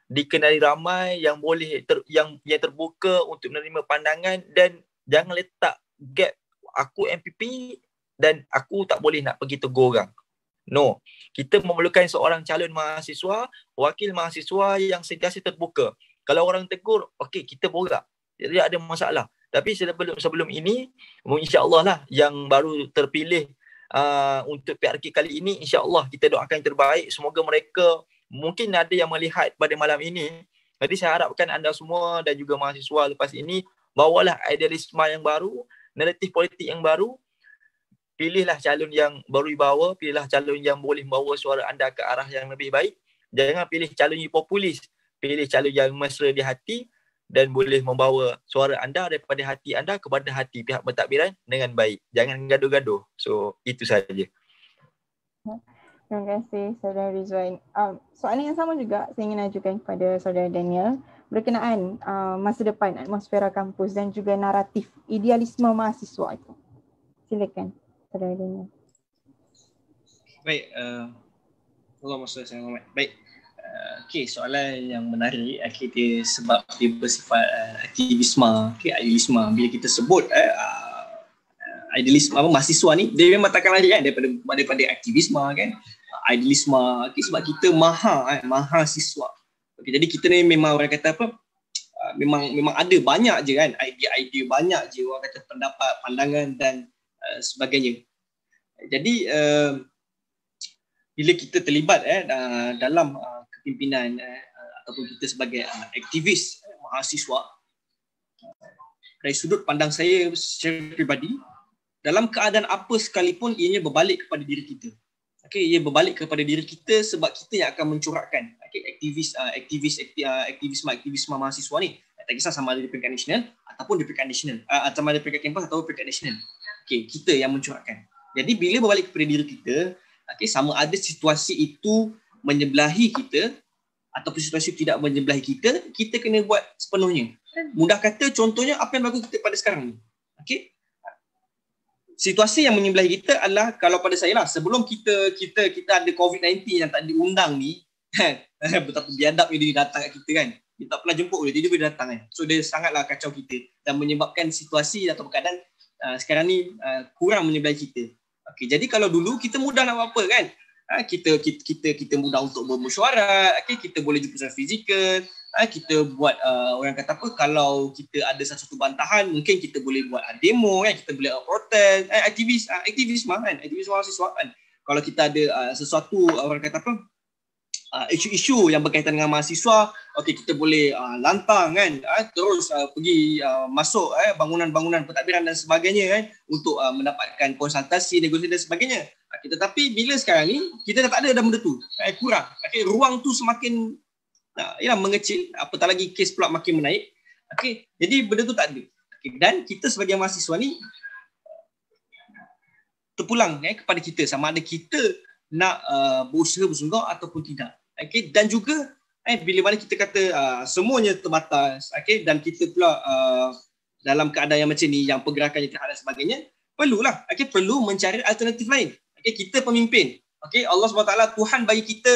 dikenali ramai, yang boleh yang terbuka untuk menerima pandangan dan Jangan letak gap aku MPP dan aku tak boleh nak pergi tegur orang. No, kita memerlukan seorang calon mahasiswa, wakil mahasiswa yang sentiasa terbuka. Kalau orang tegur, okey, kita borak. Jadi ada masalah. Tapi sebelum ini, insya-Allah lah yang baru terpilih untuk PRK kali ini, insya-Allah kita doakan yang terbaik. Semoga mereka, mungkin ada yang melihat pada malam ini. Jadi saya harapkan anda semua dan juga mahasiswa lepas ini bawalah idealisme yang baru, naratif politik yang baru. Pilihlah calon yang berwibawa, pilihlah calon yang boleh membawa suara anda ke arah yang lebih baik. Jangan pilih calon yang populis, pilih calon yang mesra di hati dan boleh membawa suara anda daripada hati anda kepada hati pihak pentadbiran dengan baik. Jangan gaduh-gaduh. So, itu saja. Terima kasih Saudara Rizwan. Soalan yang sama juga saya ingin ajukan kepada Saudara Daniel berkenaan masa depan, atmosfera kampus dan juga naratif idealisme mahasiswa itu. Silakan Saudara Daniel. Baik, baik. Okey, soalan yang menarik. Dia sebab dia bersifat aktivisme, idealisme. Bila kita sebut idealisme mahasiswa ni, dia memang takkan lari kan daripada aktivisme kan, idealisme. Sebab kita mahasiswa. Jadi kita ni memang orang kata apa, memang ada banyak je kan idea-idea, banyak je orang kata pendapat, pandangan dan sebagainya. Jadi bila kita terlibat dalam kepimpinan ataupun kita sebagai aktivis mahasiswa, dari sudut pandang saya secara peribadi, dalam keadaan apa sekalipun ianya berbalik kepada diri kita. Ia berbalik kepada diri kita sebab kita yang akan mencorakkan aktivisme mahasiswa ni. Tak kisah sama ada di peringkat nasional ataupun di peringkat nasional, sama ada peringkat kampus atau peringkat nasional. Kita yang mencorakkan. Jadi bila berbalik kepada diri kita, sama ada situasi itu menyebelahi kita ataupun situasi tidak menyebelahi kita, kita kena buat sepenuhnya. Mudah kata, contohnya apa yang berlaku kita pada sekarang ni. Situasi yang menyebelahi kita adalah, kalau pada saya lah, sebelum kita ada COVID-19 yang tak diundang ni, betapa biadabnya dia datang kat kita kan. Kita tak pernah jemput dia, dia boleh datang kan. So dia sangatlah kacau kita dan menyebabkan situasi atau keadaan sekarang ni kurang menyebelahi kita. Jadi kalau dulu kita mudah nak buat apa kan? Kita mudah untuk bermesyuarat, kita boleh jumpa secara fizikal, kita buat orang kata apa, kalau kita ada satu bantahan mungkin kita boleh buat demo kan, kita boleh protes, aktivisme mahasiswa kan. Kalau kita ada sesuatu orang kata apa, isu-isu yang berkaitan dengan mahasiswa, kita boleh lantang kan, terus pergi masuk bangunan-bangunan pentadbiran dan sebagainya kan, untuk mendapatkan konsultasi, negosiasi dan sebagainya. Tetapi bila sekarang ni kita dah tak ada benda tu, kurang. Ruang tu semakin mengecil, apatah lagi kes pula makin menaik. Jadi benda tu tak ada. Dan kita sebagai mahasiswa ni terpulang kepada kita, sama ada kita nak berusaha bersungguh ataupun tidak. Dan juga bila mana kita kata semuanya terbatas, dan kita pula dalam keadaan yang macam ni, yang pergerakannya terhad dan sebagainya, perlulah perlu mencari alternatif lain. Kita pemimpin, Allah SWT, Tuhan bagi kita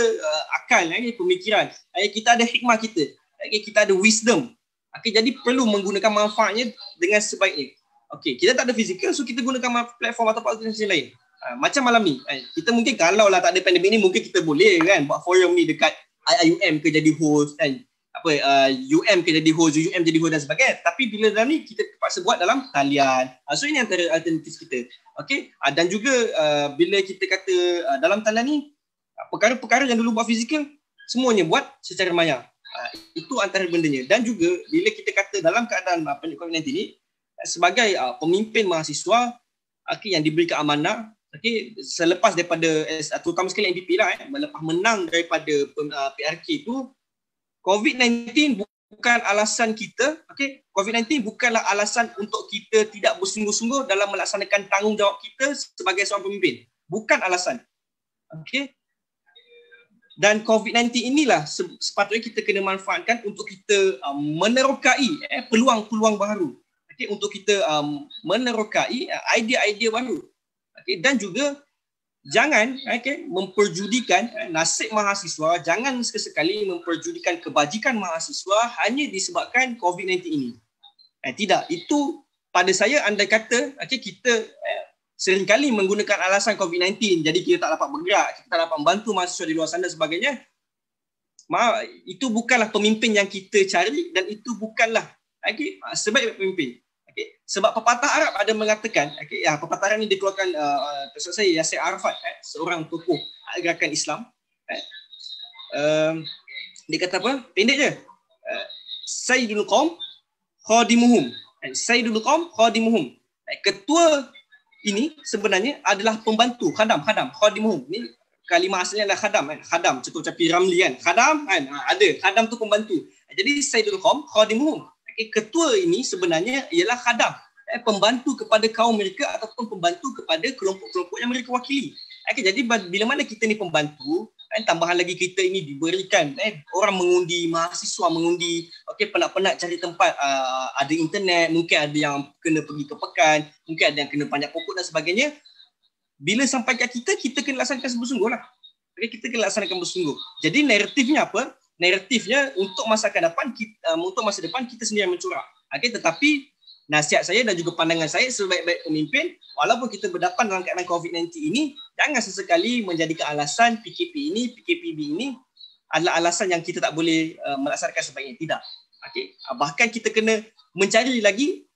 akal, pemikiran, kita ada hikmah kita, kita ada wisdom. Jadi perlu menggunakan manfaatnya dengan sebaiknya. Kita tak ada fizikal, so kita gunakan platform atau alternatif lain. Macam malam ni, kita mungkin kalau lah tak ada pandemik ni, mungkin kita boleh kan buat forum ni dekat IIUM ke jadi host kan, UM ke jadi host, UM jadi host dan sebagainya. Tapi bila dalam ni kita terpaksa buat dalam talian. So ini antara alternatif kita. Dan juga bila kita kata dalam talian ni, perkara-perkara yang dulu buat fizikal semuanya buat secara maya. Itu antara bendanya. Dan juga bila kita kata dalam keadaan pandemik COVID-19 ni, sebagai pemimpin mahasiswa yang diberikan amanah, selepas daripada terutama sekali MPP lah, melepas menang daripada PRK itu, COVID-19 bukan alasan kita, COVID-19 bukanlah alasan untuk kita tidak bersungguh-sungguh dalam melaksanakan tanggungjawab kita sebagai seorang pemimpin. Bukan alasan. Dan COVID-19 inilah sepatutnya kita kena manfaatkan untuk kita menerokai peluang-peluang baru. Untuk kita menerokai idea-idea baru. Dan juga jangan memperjudikan nasib mahasiswa, jangan sekali-sekali memperjudikan kebajikan mahasiswa hanya disebabkan COVID-19 ini. Tidak, itu pada saya andai kata kita seringkali menggunakan alasan COVID-19, jadi kita tak dapat bergerak, kita tak dapat membantu mahasiswa di luar sana dan sebagainya, itu bukanlah pemimpin yang kita cari dan itu bukanlah sebaik pemimpin. Sebab pepatah Arab ada mengatakan, pepatah Arab ini dikeluarkan terus saya Yasir Arafat, seorang tokoh gerakan Islam. Dia kata apa? Pendek je. Sayyidul Qaum khadimuhum. Sayyidul Qaum khadimuhum. Ketua ini sebenarnya adalah pembantu, khadam, khadimuhum. Ini kalimah aslinya adalah khadam, khadam, contoh Ramli kan. Khadam kan, ada. Khadam tu pembantu. Jadi Sayyidul Qaum khadimuhum. Ketua ini sebenarnya ialah khadam, pembantu kepada kaum mereka ataupun pembantu kepada kelompok-kelompok yang mereka wakili. Jadi bila mana kita ni pembantu, tambahan lagi kita ini diberikan, orang mengundi, mahasiswa mengundi, penat-penat cari tempat, ada internet, mungkin ada yang kena pergi ke pekan, mungkin ada yang kena panjat pokok dan sebagainya. Bila sampai kat kita kena laksanakan bersungguh lah. Kita kena laksanakan bersungguh. Jadi naratifnya apa? Naratifnya untuk masa depan kita sendiri yang mencorak. Tetapi nasihat saya dan juga pandangan saya sebaik-baik pemimpin, walaupun kita berdepan dalam keadaan COVID-19 ini, jangan sesekali menjadikan alasan PKPB ini adalah alasan yang kita tak boleh melaksanakan sebaiknya. Tidak. Bahkan kita kena mencari lagi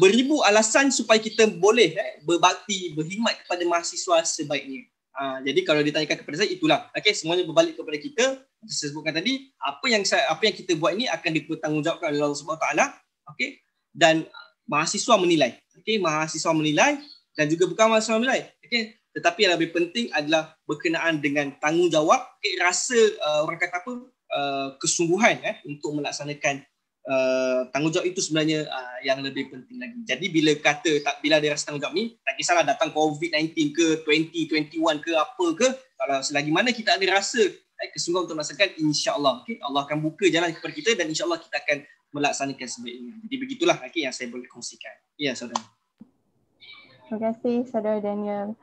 beribu alasan supaya kita boleh berbakti, berkhidmat kepada mahasiswa sebaiknya. Jadi kalau ditanyakan kepada saya, itulah. Semuanya berbalik kepada kita. Saya sebutkan tadi, apa yang kita buat ini akan dipertanggungjawabkan oleh Allah Subhanahu Wa Taala. Dan mahasiswa menilai. Mahasiswa menilai dan juga bukan mahasiswa menilai. Tetapi yang lebih penting adalah berkenaan dengan tanggungjawab, rasa orang kata apa, kesungguhan untuk melaksanakan tanggungjawab itu sebenarnya yang lebih penting lagi. Jadi bila dia rasa tanggungjawab ni, tak kisahlah datang COVID-19 ke 2021 ke apa ke, kalau selagi mana kita ada rasa kesungguhan untuk melaksanakan, insya-Allah Allah akan buka jalan kepada kita dan insya-Allah kita akan melaksanakan sebaiknya. Jadi begitulah yang saya boleh kongsikan. Ya, saudara. Terima kasih saudara Daniel.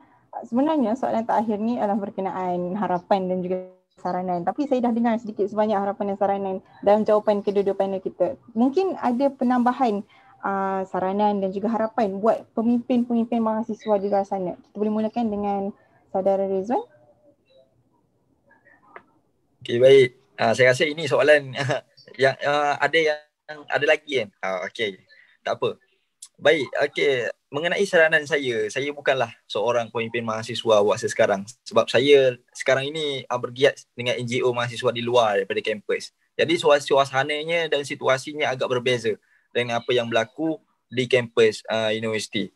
Sebenarnya soalan terakhir ni adalah berkenaan harapan dan juga saranan. Tapi saya dah dengar sedikit sebanyak harapan dan saranan dalam jawapan kedua-dua panel kita. Mungkin ada penambahan saranan dan juga harapan buat pemimpin-pemimpin mahasiswa di luar sana. Kita boleh mulakan dengan saudara Rizwan. Okey, baik. Saya rasa ini soalan yang ada lagi kan. Okey. Tak apa. Baik, okey. Mengenai saranan saya bukanlah seorang pemimpin mahasiswa waktu sekarang. Sebab saya sekarang ini bergiat dengan NGO mahasiswa di luar daripada kampus. Jadi suasananya dan situasinya agak berbeza dengan apa yang berlaku di kampus universiti.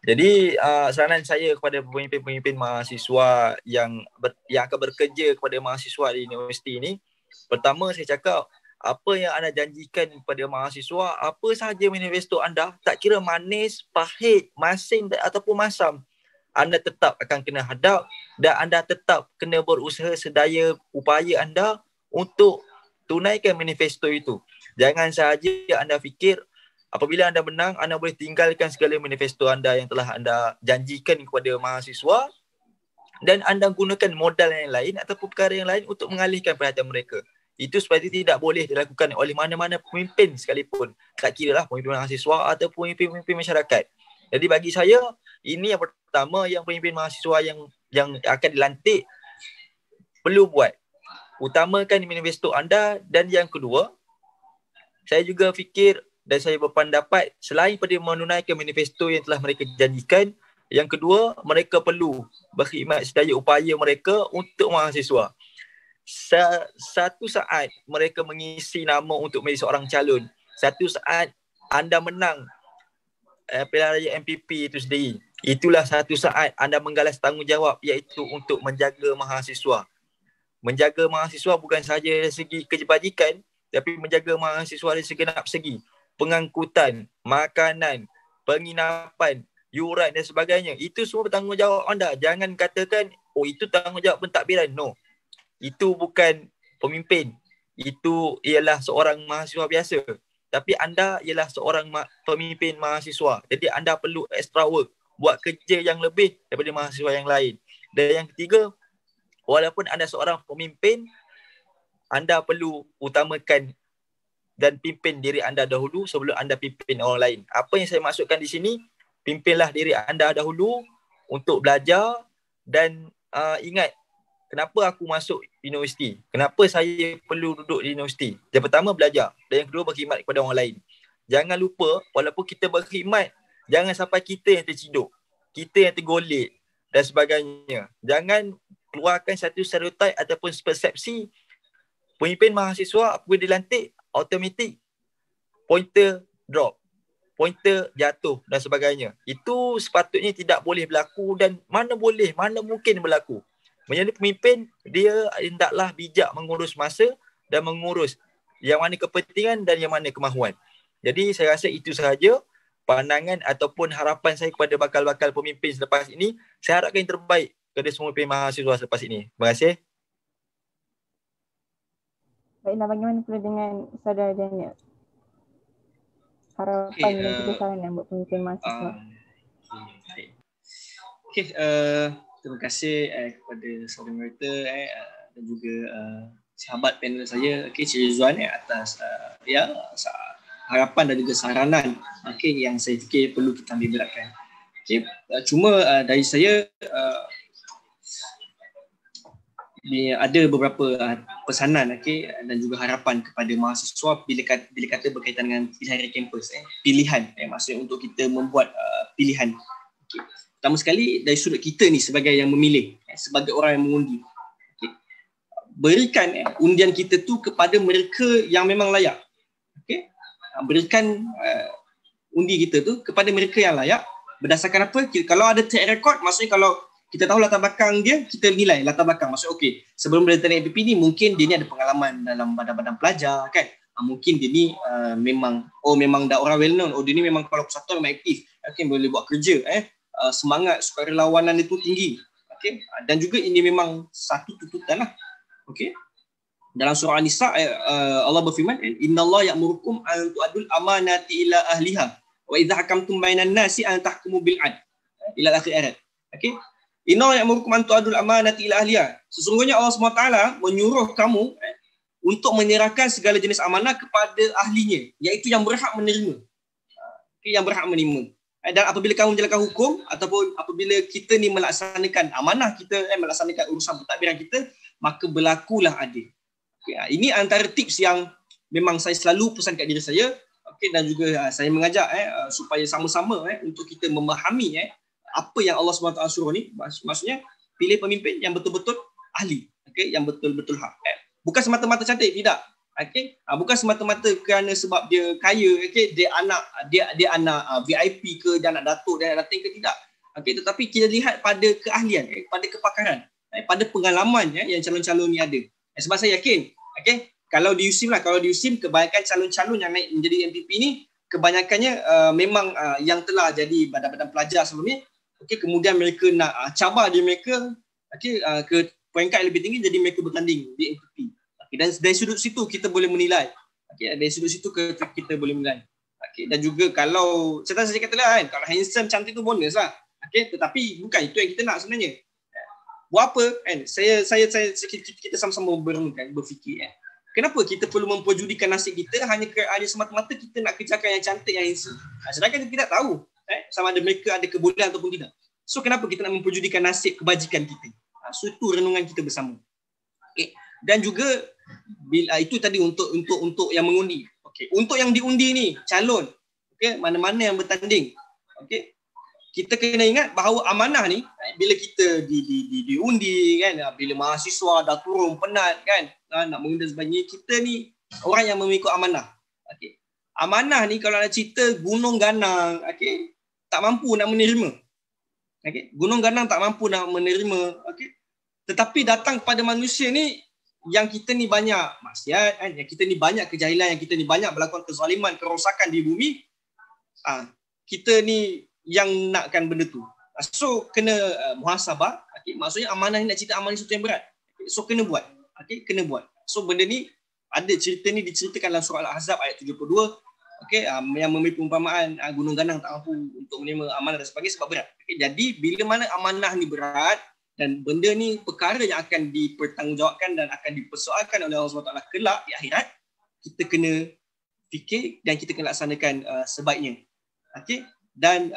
Jadi saranan saya kepada pemimpin-pemimpin mahasiswa yang akan bekerja kepada mahasiswa di universiti ini, pertama saya cakap, apa yang anda janjikan kepada mahasiswa, apa sahaja manifesto anda, tak kira manis, pahit, masin ataupun masam, anda tetap akan kena hadap dan anda tetap kena berusaha sedaya upaya anda untuk tunaikan manifesto itu. Jangan sahaja anda fikir apabila anda menang, anda boleh tinggalkan segala manifesto anda yang telah anda janjikan kepada mahasiswa dan anda gunakan modal yang lain ataupun perkara yang lain untuk mengalihkan perhatian mereka. Itu seperti tidak boleh dilakukan oleh mana-mana pemimpin sekalipun. Tak kira lah pemimpin mahasiswa ataupun pemimpin masyarakat. Jadi bagi saya, ini yang pertama yang pemimpin mahasiswa yang akan dilantik perlu buat. Utamakan manifesto anda. Dan yang kedua, saya juga fikir dan saya berpendapat selain pada menunaikan manifesto yang telah mereka janjikan, yang kedua, mereka perlu berkhidmat sedaya upaya mereka untuk mahasiswa. Satu saat mereka mengisi nama untuk menjadi seorang calon, satu saat anda menang pilihan raya MPP itu sendiri, itulah satu saat anda menggalas tanggungjawab, iaitu untuk menjaga mahasiswa. Menjaga mahasiswa bukan sahaja dari segi kebajikan, tapi menjaga mahasiswa dari segenap segi. Pengangkutan, makanan, penginapan, yuran dan sebagainya. Itu semua bertanggungjawab anda. Jangan katakan, oh itu tanggungjawab pentadbiran. No. Itu bukan pemimpin. Itu ialah seorang mahasiswa biasa. Tapi anda ialah seorang pemimpin mahasiswa. Jadi anda perlu extra work. Buat kerja yang lebih daripada mahasiswa yang lain. Dan yang ketiga, walaupun anda seorang pemimpin, anda perlu utamakan dan pimpin diri anda dahulu sebelum anda pimpin orang lain. Apa yang saya maksudkan di sini, pimpinlah diri anda dahulu untuk belajar dan ingat kenapa aku masuk universiti, kenapa saya perlu duduk di universiti. Yang pertama belajar dan yang kedua berkhidmat kepada orang lain. Jangan lupa walaupun kita berkhidmat, jangan sampai kita yang terciduk, kita yang tergolek dan sebagainya. Jangan keluarkan satu stereotip ataupun persepsi pemimpin mahasiswa apabila dilantik automatik pointer drop, pointer jatuh dan sebagainya. Itu sepatutnya tidak boleh berlaku dan mana mungkin berlaku. Menjadi pemimpin, dia hendaklah bijak mengurus masa dan mengurus yang mana kepentingan dan yang mana kemahuan. Jadi saya rasa itu sahaja pandangan ataupun harapan saya kepada bakal-bakal pemimpin selepas ini. Saya harapkan yang terbaik kepada semua pemimpin mahasiswa selepas ini. Terima kasih. Baiklah, bagaimana pula dengan saudara Daniel? Harapan dan juga saran buat pemimpin mahasiswa. Terima kasih kepada saudara Merita dan juga sahabat panel saya, Cik Rizwan atas harapan dan juga saranan yang saya fikir perlu kita ambil beratkan. Cuma dari saya ada beberapa pesanan dan juga harapan kepada mahasiswa bila kata berkaitan dengan pilihan raya kampus. Pilihan maksudnya untuk kita membuat pilihan. Pertama sekali dari sudut kita ni sebagai yang memilih, sebagai orang yang mengundi. Berikan undian kita tu kepada mereka yang memang layak. Berikan undi kita tu kepada mereka yang layak. Berdasarkan apa? Kalau ada track record, maksudnya kalau kita tahu latar belakang dia, kita nilai latar belakang. Maksudnya sebelum dia naik FPP ni mungkin dia ni ada pengalaman dalam badan-badan pelajar kan. Mungkin dia ni memang dah orang well known. Dia ni memang kalau persatuan memang aktif. Boleh buat kerja. Semangat sukarelawanan itu tinggi. Dan juga ini memang satu tuntutan lah. Dalam surah An-Nisa Allah berfirman, innallaha ya'murukum an tu'addul amanati ila ahliha wa idza hakamtum bainan nasi an tahkumu bil 'adl ila akhir ayat. Inna ya'murukum an tu'addul amanati ila ahliha. Sesungguhnya Allah SWT menyuruh kamu untuk menyerahkan segala jenis amanah kepada ahlinya, iaitu yang berhak menerima. Yang berhak menerima. Dan apabila kamu menjalankan hukum ataupun apabila kita ni melaksanakan amanah kita, melaksanakan urusan pentadbiran kita, maka berlakulah adil. Ini antara tips yang memang saya selalu pesan kat diri saya. Dan juga saya mengajak supaya sama-sama untuk kita memahami apa yang Allah SWT suruh ni. Maksudnya pilih pemimpin yang betul-betul ahli, yang betul-betul hak. Bukan semata-mata cantik, tidak. Bukan semata-mata kerana sebab dia kaya, dia anak VIP ke, dia anak datuk, dia anak dating ke, tidak. Tetapi kita lihat pada keahlian, pada kepakaran, pada pengalaman yang calon-calon ni ada. Sebab saya yakin, kalau di USIM kebanyakan calon-calon yang naik menjadi MPP ni kebanyakannya memang yang telah jadi badan-badan pelajar sebelum ni. Kemudian mereka nak cabar diri mereka ke peringkat yang lebih tinggi, jadi mereka bertanding di MPP. Dan dari sudut situ kita boleh menilai. Dari sudut situ kita boleh menilai. Dan juga kalau saya katalah kalau handsome, cantik tu bonus lah. Tetapi bukan itu yang kita nak sebenarnya. Buat apa kita sama-sama berfikir kenapa kita perlu memperjudikan nasib kita hanya semata-mata kita nak kerjakan yang cantik, yang handsome. Sedangkan kita tidak tahu sama ada mereka ada kebolehan ataupun tidak. So kenapa kita nak memperjudikan nasib kebajikan kita? So itu renungan kita bersama. Dan juga itu tadi untuk yang mengundi. Untuk yang diundi ni calon, mana-mana yang bertanding. Kita kena ingat bahawa amanah ni bila kita diundi kan, bila mahasiswa dah turun penat kan, nak mengundi sebagainya, kita ni orang yang memikul amanah. Amanah ni kalau nak cerita gunung ganang, tak mampu nak menerima. Gunung ganang tak mampu nak menerima. Tetapi datang kepada manusia ni yang kita ni banyak maksiat, yang kita ni banyak kejahilan, yang kita ni banyak melakukan kezaliman, kerosakan di bumi, kita ni yang nakkan benda tu. So kena muhasabah. Maksudnya amanah ni nak cerita amanah ni sesuatu yang berat. So kena buat. Kena buat. So benda ni ada cerita ni diceritakan dalam surah Al-Ahzab ayat 72. Yang memberi perumpamaan gunung ganang tak mampu untuk menerima amanah dan sebagainya sebab berat. Jadi bila mana amanah ni berat dan benda ni perkara yang akan dipertanggungjawabkan dan akan dipersoalkan oleh Allah SWT kelak di akhirat, kita kena fikir dan kita kena laksanakan sebaiknya. Okey, dan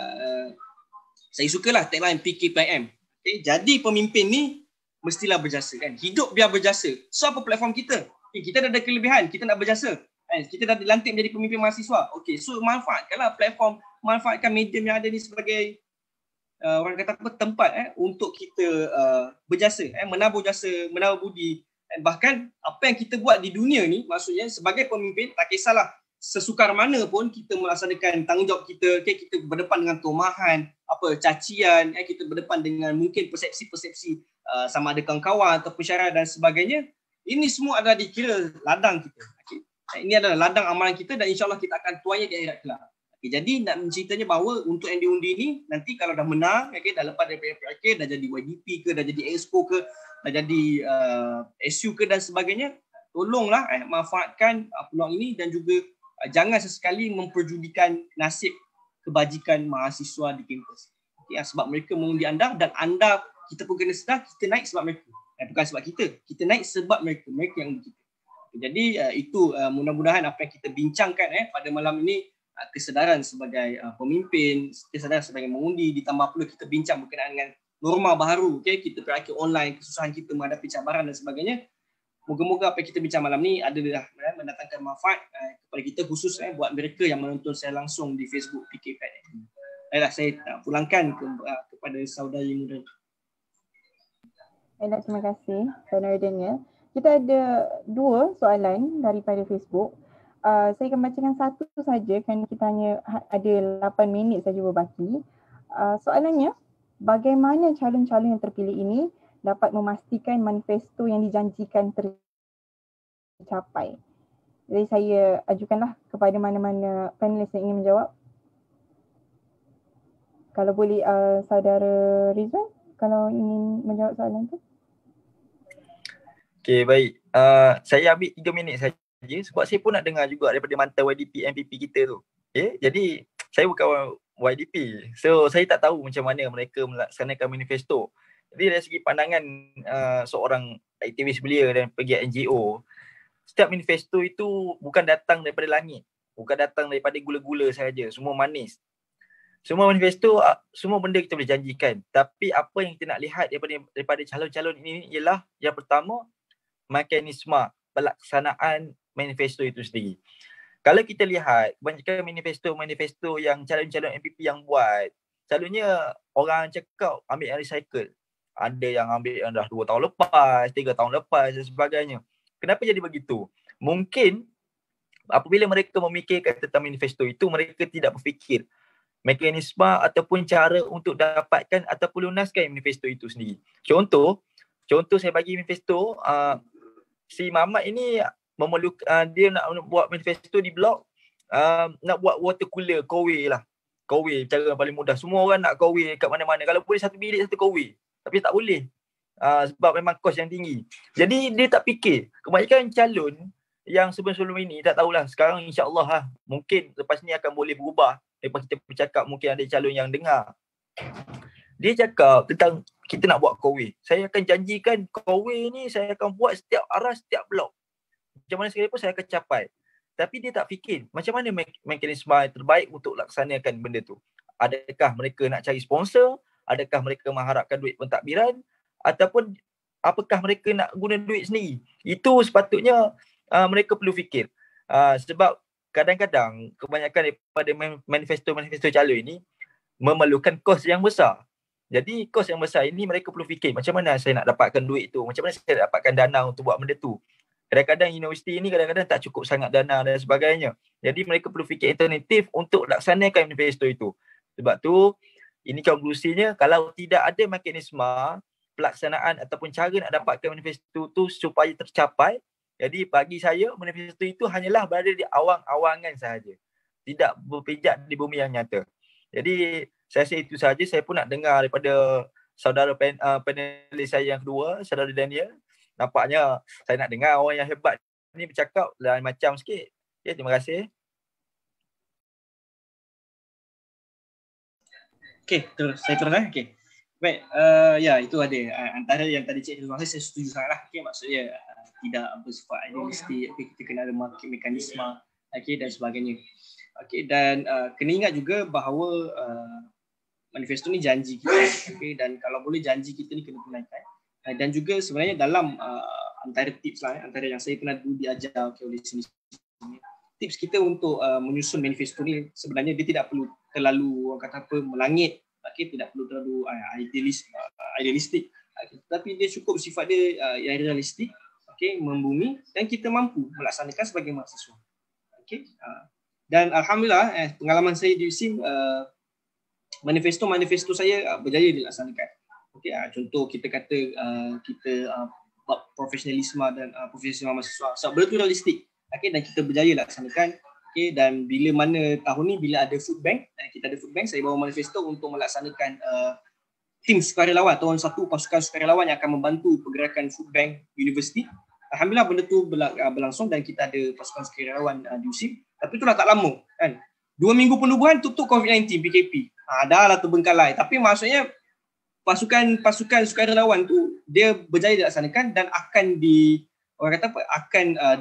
saya sukalah tagline PKPM. Okey, jadi pemimpin ni mestilah berjasa kan. Hidup biar berjasa. So apa platform kita? Kita dah ada kelebihan, kita nak berjasa. Kita dah dilantik menjadi pemimpin mahasiswa. Okey, so manfaatkanlah platform, manfaatkan medium yang ada ni sebagai orang kata apa, tempat untuk kita berjasa, menabur jasa, menabur budi. Bahkan apa yang kita buat di dunia ni, maksudnya sebagai pemimpin, tak kisahlah sesukar mana pun kita melaksanakan tanggungjawab kita, okay, kita berdepan dengan tomahan, cacian, kita berdepan dengan mungkin persepsi-persepsi sama ada kawan-kawan ataupun syarat dan sebagainya. Ini semua adalah dikira ladang kita. Okay. Ini adalah ladang amalan kita dan insyaAllah kita akan tuainya di akhirat kelak. Okay, jadi nak menceritanya bahawa untuk yang diundi ni, nanti kalau dah menang, okay, dah lepas dari PKP, dah jadi YDP ke, dah jadi EXCO ke, dah jadi SU ke dan sebagainya, tolonglah manfaatkan peluang ini dan juga jangan sesekali memperjudikan nasib kebajikan mahasiswa di kampus. Okay, sebab mereka mengundi anda dan anda, kita pun kena sedar, kita naik sebab mereka. Bukan sebab kita naik sebab mereka yang undi kita. Jadi itu mudah-mudahan apa yang kita bincangkan pada malam ini, kesedaran sebagai pemimpin, kesedaran sebagai mengundi, ditambah pula kita bincang berkenaan dengan norma baru, okay? Kita berakhir online, kesusahan kita menghadapi cabaran dan sebagainya. Moga-moga apa yang kita bincang malam ni adalah mendatangkan manfaat kepada kita, khusus buat mereka yang menonton saya langsung di Facebook PKPM. Baiklah, saya pulangkan kepada saudari muda. Baik, terima kasih Nuruddin. Kita ada 2 soalan daripada Facebook. Saya akan bacakan satu saja kerana kita hanya ada 8 minit saja berbaki. Soalannya, bagaimana calon-calon yang terpilih ini dapat memastikan manifesto yang dijanjikan tercapai? Jadi saya ajukanlah kepada mana-mana panelis yang ingin menjawab. Kalau boleh saudara Rizwan, kalau ingin menjawab soalan tu. Okey, baik. Saya ambil 3 minit saja sebab saya pun nak dengar juga daripada mantan YDP MPP kita tu. Okay? Jadi saya bukan YDP. So saya tak tahu macam mana mereka melaksanakan manifesto. Jadi dari segi pandangan seorang aktivis belia dan pegiat NGO, setiap manifesto itu bukan datang daripada langit. Bukan datang daripada gula-gula saja. Semua manis. Semua manifesto, semua benda kita boleh janjikan. Tapi apa yang kita nak lihat daripada calon-calon ini ialah yang pertama, mekanisme pelaksanaan manifesto itu sendiri. Kalau kita lihat kebanyakan manifesto yang calon-calon MPP yang buat, calonnya orang cakap ambil yang recycle. Ada yang ambil yang dah 2 tahun lepas, 3 tahun lepas dan sebagainya. Kenapa jadi begitu? Mungkin apabila mereka memikirkan tentang manifesto itu, mereka tidak berfikir mekanisme ataupun cara untuk dapatkan ataupun lunaskan manifesto itu sendiri. Contoh saya bagi manifesto, si Mamat ini dia nak buat manifesto di blog, nak buat water cooler, kowe cara yang paling mudah. Semua orang nak kowe kat mana-mana. Kalau boleh 1 bilik 1 kowe. Tapi tak boleh. Sebab memang kos yang tinggi. Jadi dia tak fikir. Kebanyakan calon yang sebelum ini tak tahulah. Sekarang insya-Allah mungkin lepas ni akan boleh berubah. Lepas kita bercakap mungkin ada calon yang dengar. Dia cakap tentang kita nak buat kowe. Saya akan janjikan kowe ni saya akan buat setiap arah, setiap blok. Macam mana sekalipun saya akan capai. Tapi dia tak fikir macam mana mekanisme terbaik untuk laksanakan benda tu. Adakah mereka nak cari sponsor? Adakah mereka mengharapkan duit pentadbiran? Ataupun apakah mereka nak guna duit sendiri? Itu sepatutnya mereka perlu fikir. Sebab kadang-kadang kebanyakan daripada manifesto calon ini memerlukan kos yang besar. Jadi kos yang besar ini mereka perlu fikir macam mana saya nak dapatkan duit tu, macam mana saya nak dapatkan dana untuk buat benda tu. Kadang-kadang universiti ini kadang-kadang tak cukup sangat dana dan sebagainya. Jadi mereka perlu fikir alternatif untuk laksanakan manifesto itu. Sebab tu ini konklusinya, kalau tidak ada mekanisme pelaksanaan ataupun cara nak dapatkan manifesto tu supaya tercapai, jadi bagi saya manifesto itu hanyalah berada di awang-awangan sahaja. Tidak berpijak di bumi yang nyata. Jadi saya rasa itu sahaja. Saya pun nak dengar daripada saudara panelis saya yang kedua, saudara Daniel. Nampaknya saya nak dengar orang yang hebat ni bercakap lain macam sikit. Okay, terima kasih. Okey, saya teruskan. Okey. Baik, ya itu ada antara yang tadi Cik Rizwan saya setuju sangatlah. Okey, maksudnya tidak bersifat idealistik. Okey, kita kena ada mekanisme dan sebagainya. Dan kena ingat juga bahawa manifesto ni janji kita, dan kalau boleh janji kita ni kena tunaikan. Dan juga sebenarnya dalam antara tips lah, antara yang saya pernah dulu diajar oleh sini, tips kita untuk menyusun manifesto ni sebenarnya dia tidak perlu terlalu orang kata apa melangit, tidak perlu terlalu idealistik, tapi dia cukup sifat dia yang realistik, membumi, dan kita mampu melaksanakan sebagai mahasiswa. Dan alhamdulillah pengalaman saya di USIM, manifesto saya berjaya dilaksanakan. Contoh kita kata kita profesionalisme dan profesional mahasiswa, sebab itu realistik, dan kita berjaya laksanakan. Dan bila mana tahun ni bila ada food bank, kita ada food bank, saya bawa manifesto untuk melaksanakan tim sukarelawan, tahun 1 pasukan sukarelawan yang akan membantu pergerakan food bank universiti. Alhamdulillah benda tu berlangsung dan kita ada pasukan sukarelawan di USIM. Tapi itulah tak lama kan. 2 minggu penubuhan tutup COVID-19 PKP. Dah lah terbengkalai. Tapi maksudnya pasukan sukarelawan tu dia berjaya dilaksanakan dan akan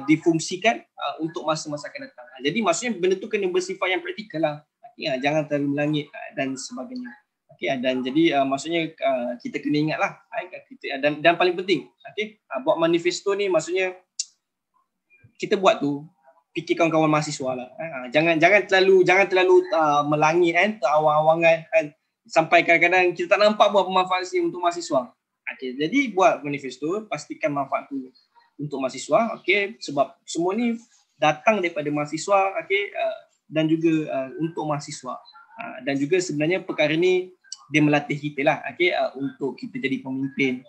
difungsikan untuk masa-masa akan datang. Jadi maksudnya benda tu kena bersifat yang praktikal lah. Jangan terlalu melangit dan sebagainya. Dan jadi maksudnya kita kena ingatlah dan paling penting buat manifesto ni maksudnya kita buat tu fikir kawan-kawan mahasiswa lah. Jangan terlalu melangit terawang-awangan sampai kadang-kadang kita tak nampak buat pemanfaat untuk mahasiswa. Jadi buat manifesto, pastikan manfaat tu untuk mahasiswa, sebab semua ni datang daripada mahasiswa, dan juga untuk mahasiswa. Dan juga sebenarnya perkara ni dia melatih kita lah, untuk kita jadi pemimpin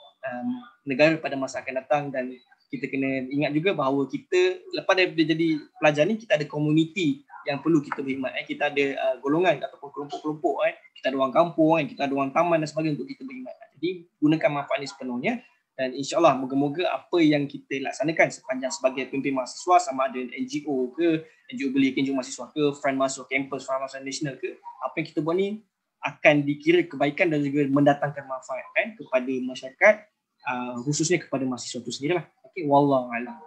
negara pada masa akan datang. Dan kita kena ingat juga bahawa kita lepas daripada jadi pelajar ni, kita ada komuniti yang perlu kita berkhidmat. Kita ada golongan ataupun kelompok-kelompok, kita ada orang kampung, kita ada orang taman dan sebagainya untuk kita berkhidmat. Jadi gunakan manfaat ini sepenuhnya. Dan insyaAllah moga-moga apa yang kita laksanakan sepanjang sebagai pemimpin mahasiswa, sama ada NGO ke, NGO belia ke, NGO mahasiswa ke, Front Mahasiswa Kampus, Front Mahasiswa Nasional ke, apa yang kita buat ni akan dikira kebaikan dan juga mendatangkan manfaat kepada masyarakat, khususnya kepada mahasiswa itu sendirilah. Wallahualam.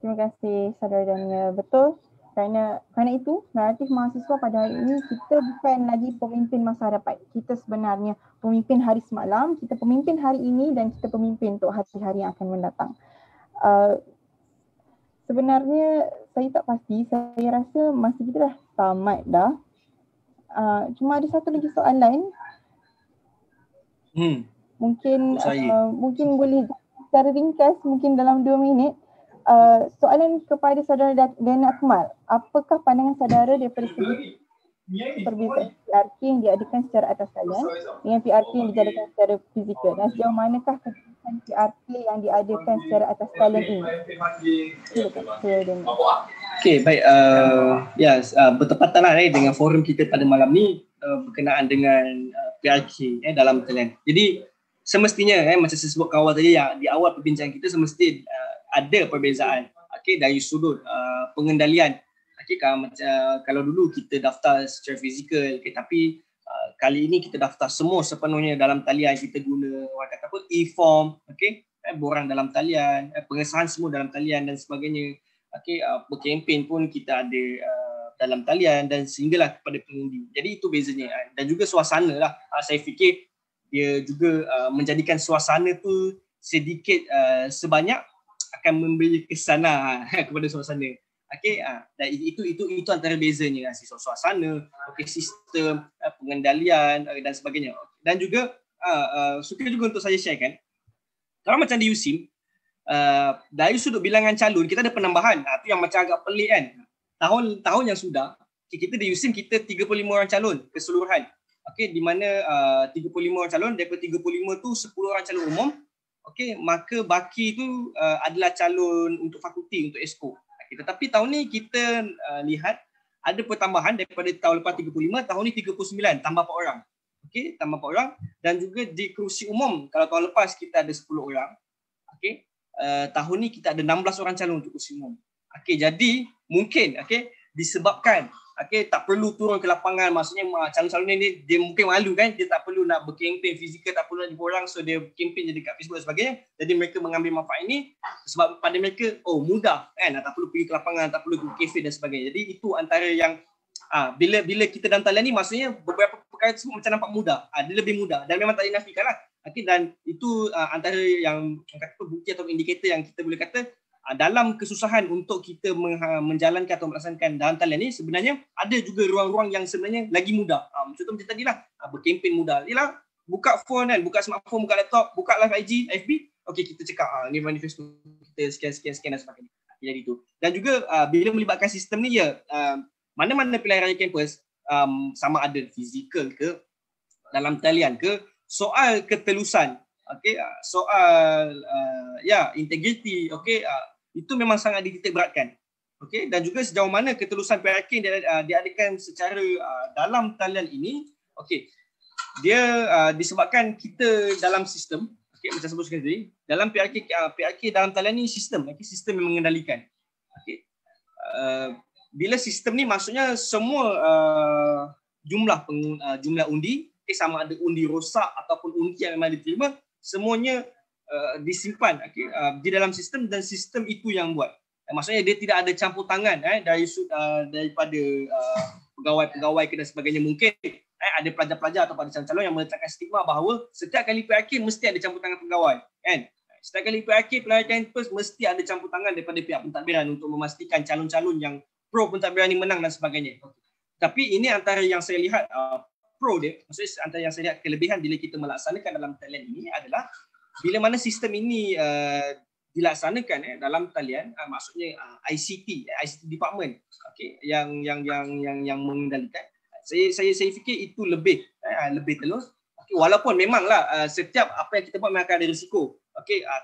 Terima kasih saudara Daniel. Betul, kerana itu naratif mahasiswa pada hari ini, kita bukan lagi pemimpin masa hadapan. Kita sebenarnya pemimpin hari semalam, kita pemimpin hari ini, dan kita pemimpin untuk hari-hari yang akan mendatang. Sebenarnya saya tak pasti, saya rasa masa kita dah tamat dah. Cuma ada satu lagi soalan. Mungkin boleh secara ringkas, mungkin dalam 2 minit. Soalan kepada saudara Daniel Akmal, apakah pandangan saudara daripada segi perbezaan PRK yang diadakan secara atas talian dengan PRK yang diadakan secara fizikal, dan sejauh manakah keputusan PRK yang diadakan secara atas talian ini? Baik. Bertepatanlah dengan forum kita pada malam ni berkenaan dengan PRK dalam talian. Jadi semestinya macam saya sebut awal tadi, yang di awal perbincangan kita, semestinya ada perbezaan dari sudut pengendalian. Kalau dulu kita daftar secara fizikal, tapi kali ini kita daftar semua sepenuhnya dalam talian. Kita guna orang kata apa, e-form, borang dalam talian, pengesahan semua dalam talian dan sebagainya. Berkempen pun kita ada dalam talian dan sehinggalah kepada pengundi. Jadi itu bezanya. Dan juga suasana lah, saya fikir dia juga menjadikan suasana tu sedikit sebanyak akan memberi kesan kepada suasana. Dan itu antara bezanya, suasana, sistem pengendalian dan sebagainya. Dan juga suka juga untuk saya sharekan, kalau macam di USIM, dari sudut bilangan calon kita ada penambahan. Itu yang macam agak pelik kan. Tahun yang sudah, kita di USIM kita 35 orang calon keseluruhan. Di mana 35 orang calon, daripada 35 tu 10 orang calon umum. Maka baki tu adalah calon untuk fakulti, untuk ESCO. Tetapi tahun ni kita lihat ada pertambahan daripada tahun lepas 35, tahun ni 39, tambah 4 orang. Tambah 4 orang. Dan juga di kerusi umum, kalau tahun lepas kita ada 10 orang, tahun ni kita ada 16 orang calon untuk kerusi umum. Jadi mungkin disebabkan tak perlu turun ke lapangan. Maksudnya calon-calon ni dia mungkin malu kan, dia tak perlu nak berkempen fizikal, tak perlu nak jumpa orang, so dia kempen jadi kat Facebook dan sebagainya. Jadi mereka mengambil manfaat ini sebab pada mereka mudah kan, tak perlu pergi ke lapangan, tak perlu pergi kafe dan sebagainya. Jadi itu antara yang bila kita dalam talian ni, maksudnya beberapa perkara tersebut macam nampak mudah, dia lebih mudah dan memang tak dinafikan lah. Dan itu antara yang kata bukti atau indikator yang kita boleh kata dalam kesusahan untuk kita menjalankan atau melaksanakan dalam talian ni, sebenarnya ada juga ruang-ruang yang sebenarnya lagi mudah. Contoh macam tadi lah, berkempen mudah. Yalah, buka phone kan, buka smartphone, buka laptop, buka live IG, FB, okey kita cakap ni manifesto kita sekian dan sebagainya. Jadi itu. Dan juga bila melibatkan sistem ni mana-mana pilihan raya kampus, sama ada fizikal ke, dalam talian ke, soal ketelusan, soal integriti, itu memang sangat dititik beratkan. Dan juga sejauh mana ketelusan PRK diadakan secara dalam talian ini, dia disebabkan kita dalam sistem, macam sebut sekali, dalam PRK dalam talian ini sistem yang mengendalikan. Bila sistem ni maksudnya semua jumlah undi, sama ada undi rosak ataupun undi yang memang diterima, semuanya disimpan di dalam sistem dan sistem itu yang buat. Maksudnya dia tidak ada campur tangan daripada pegawai-pegawai dan sebagainya. Mungkin ada pelajar-pelajar atau pada calon-calon yang meletakkan stigma bahawa setiap kali PRK mesti ada campur tangan pegawai kan. Setiap kali PRK pelajar kampus mesti ada campur tangan daripada pihak pentadbiran untuk memastikan calon-calon yang pro pentadbiran ini menang dan sebagainya. Tapi ini antara yang saya lihat pro dia, maksudnya antara yang saya lihat kelebihan bila kita melaksanakan dalam talian ini adalah bila mana sistem ini dilaksanakan dalam talian, maksudnya ICT department, yang mengendalikan. Saya fikir itu lebih telus. Walaupun memanglah setiap apa yang kita buat memang akan ada risiko,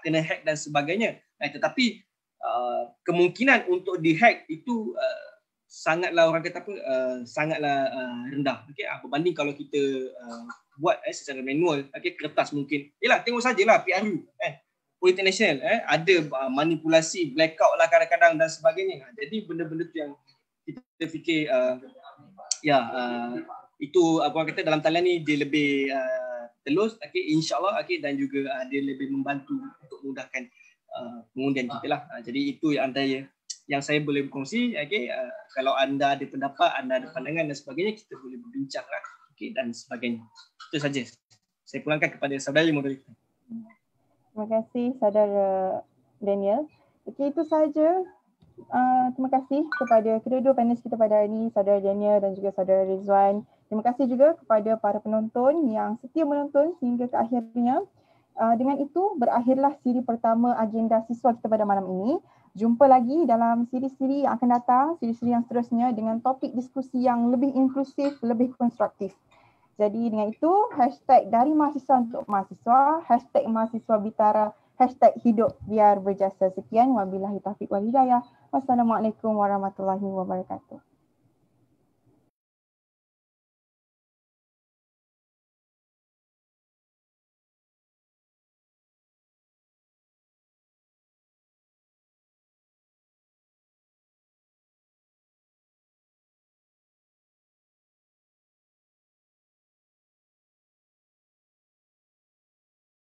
kena hack dan sebagainya. Tetapi kemungkinan untuk dihack itu sangatlah sangatlah rendah. Berbanding kalau kita buat secara manual, kertas mungkin. Yalah, tengok sajalah PRU Politik Nasional ada manipulasi, blackout lah kadang-kadang dan sebagainya. Jadi benda-benda tu yang kita fikir itu apa kata dalam talian ni dia lebih telus, insya-Allah, dan juga dia lebih membantu untuk memudahkan pengundian kita lah. Jadi itu antara yang saya boleh berkongsi. Kalau anda ada pendapat, anda ada pandangan dan sebagainya, kita boleh berbincang lah, dan sebagainya. Itu saja. Saya pulangkan kepada saudara moderator. Terima kasih saudara Daniel. Itu saja. Terima kasih kepada kedua-dua panelis kita pada hari ini, saudara Daniel dan juga saudara Rizwan. Terima kasih juga kepada para penonton yang setia menonton hingga ke akhirnya. Dengan itu berakhirlah siri pertama agenda siswa kita pada malam ini. Jumpa lagi dalam siri-siri yang akan datang, siri-siri yang seterusnya dengan topik diskusi yang lebih inklusif, lebih konstruktif. Jadi dengan itu, hashtag dari mahasiswa untuk mahasiswa, hashtag mahasiswa Bitara, hashtag hidup biar berjasa. Sekian, wabillahi taufiq wal hidayah. Wassalamualaikum warahmatullahi wabarakatuh.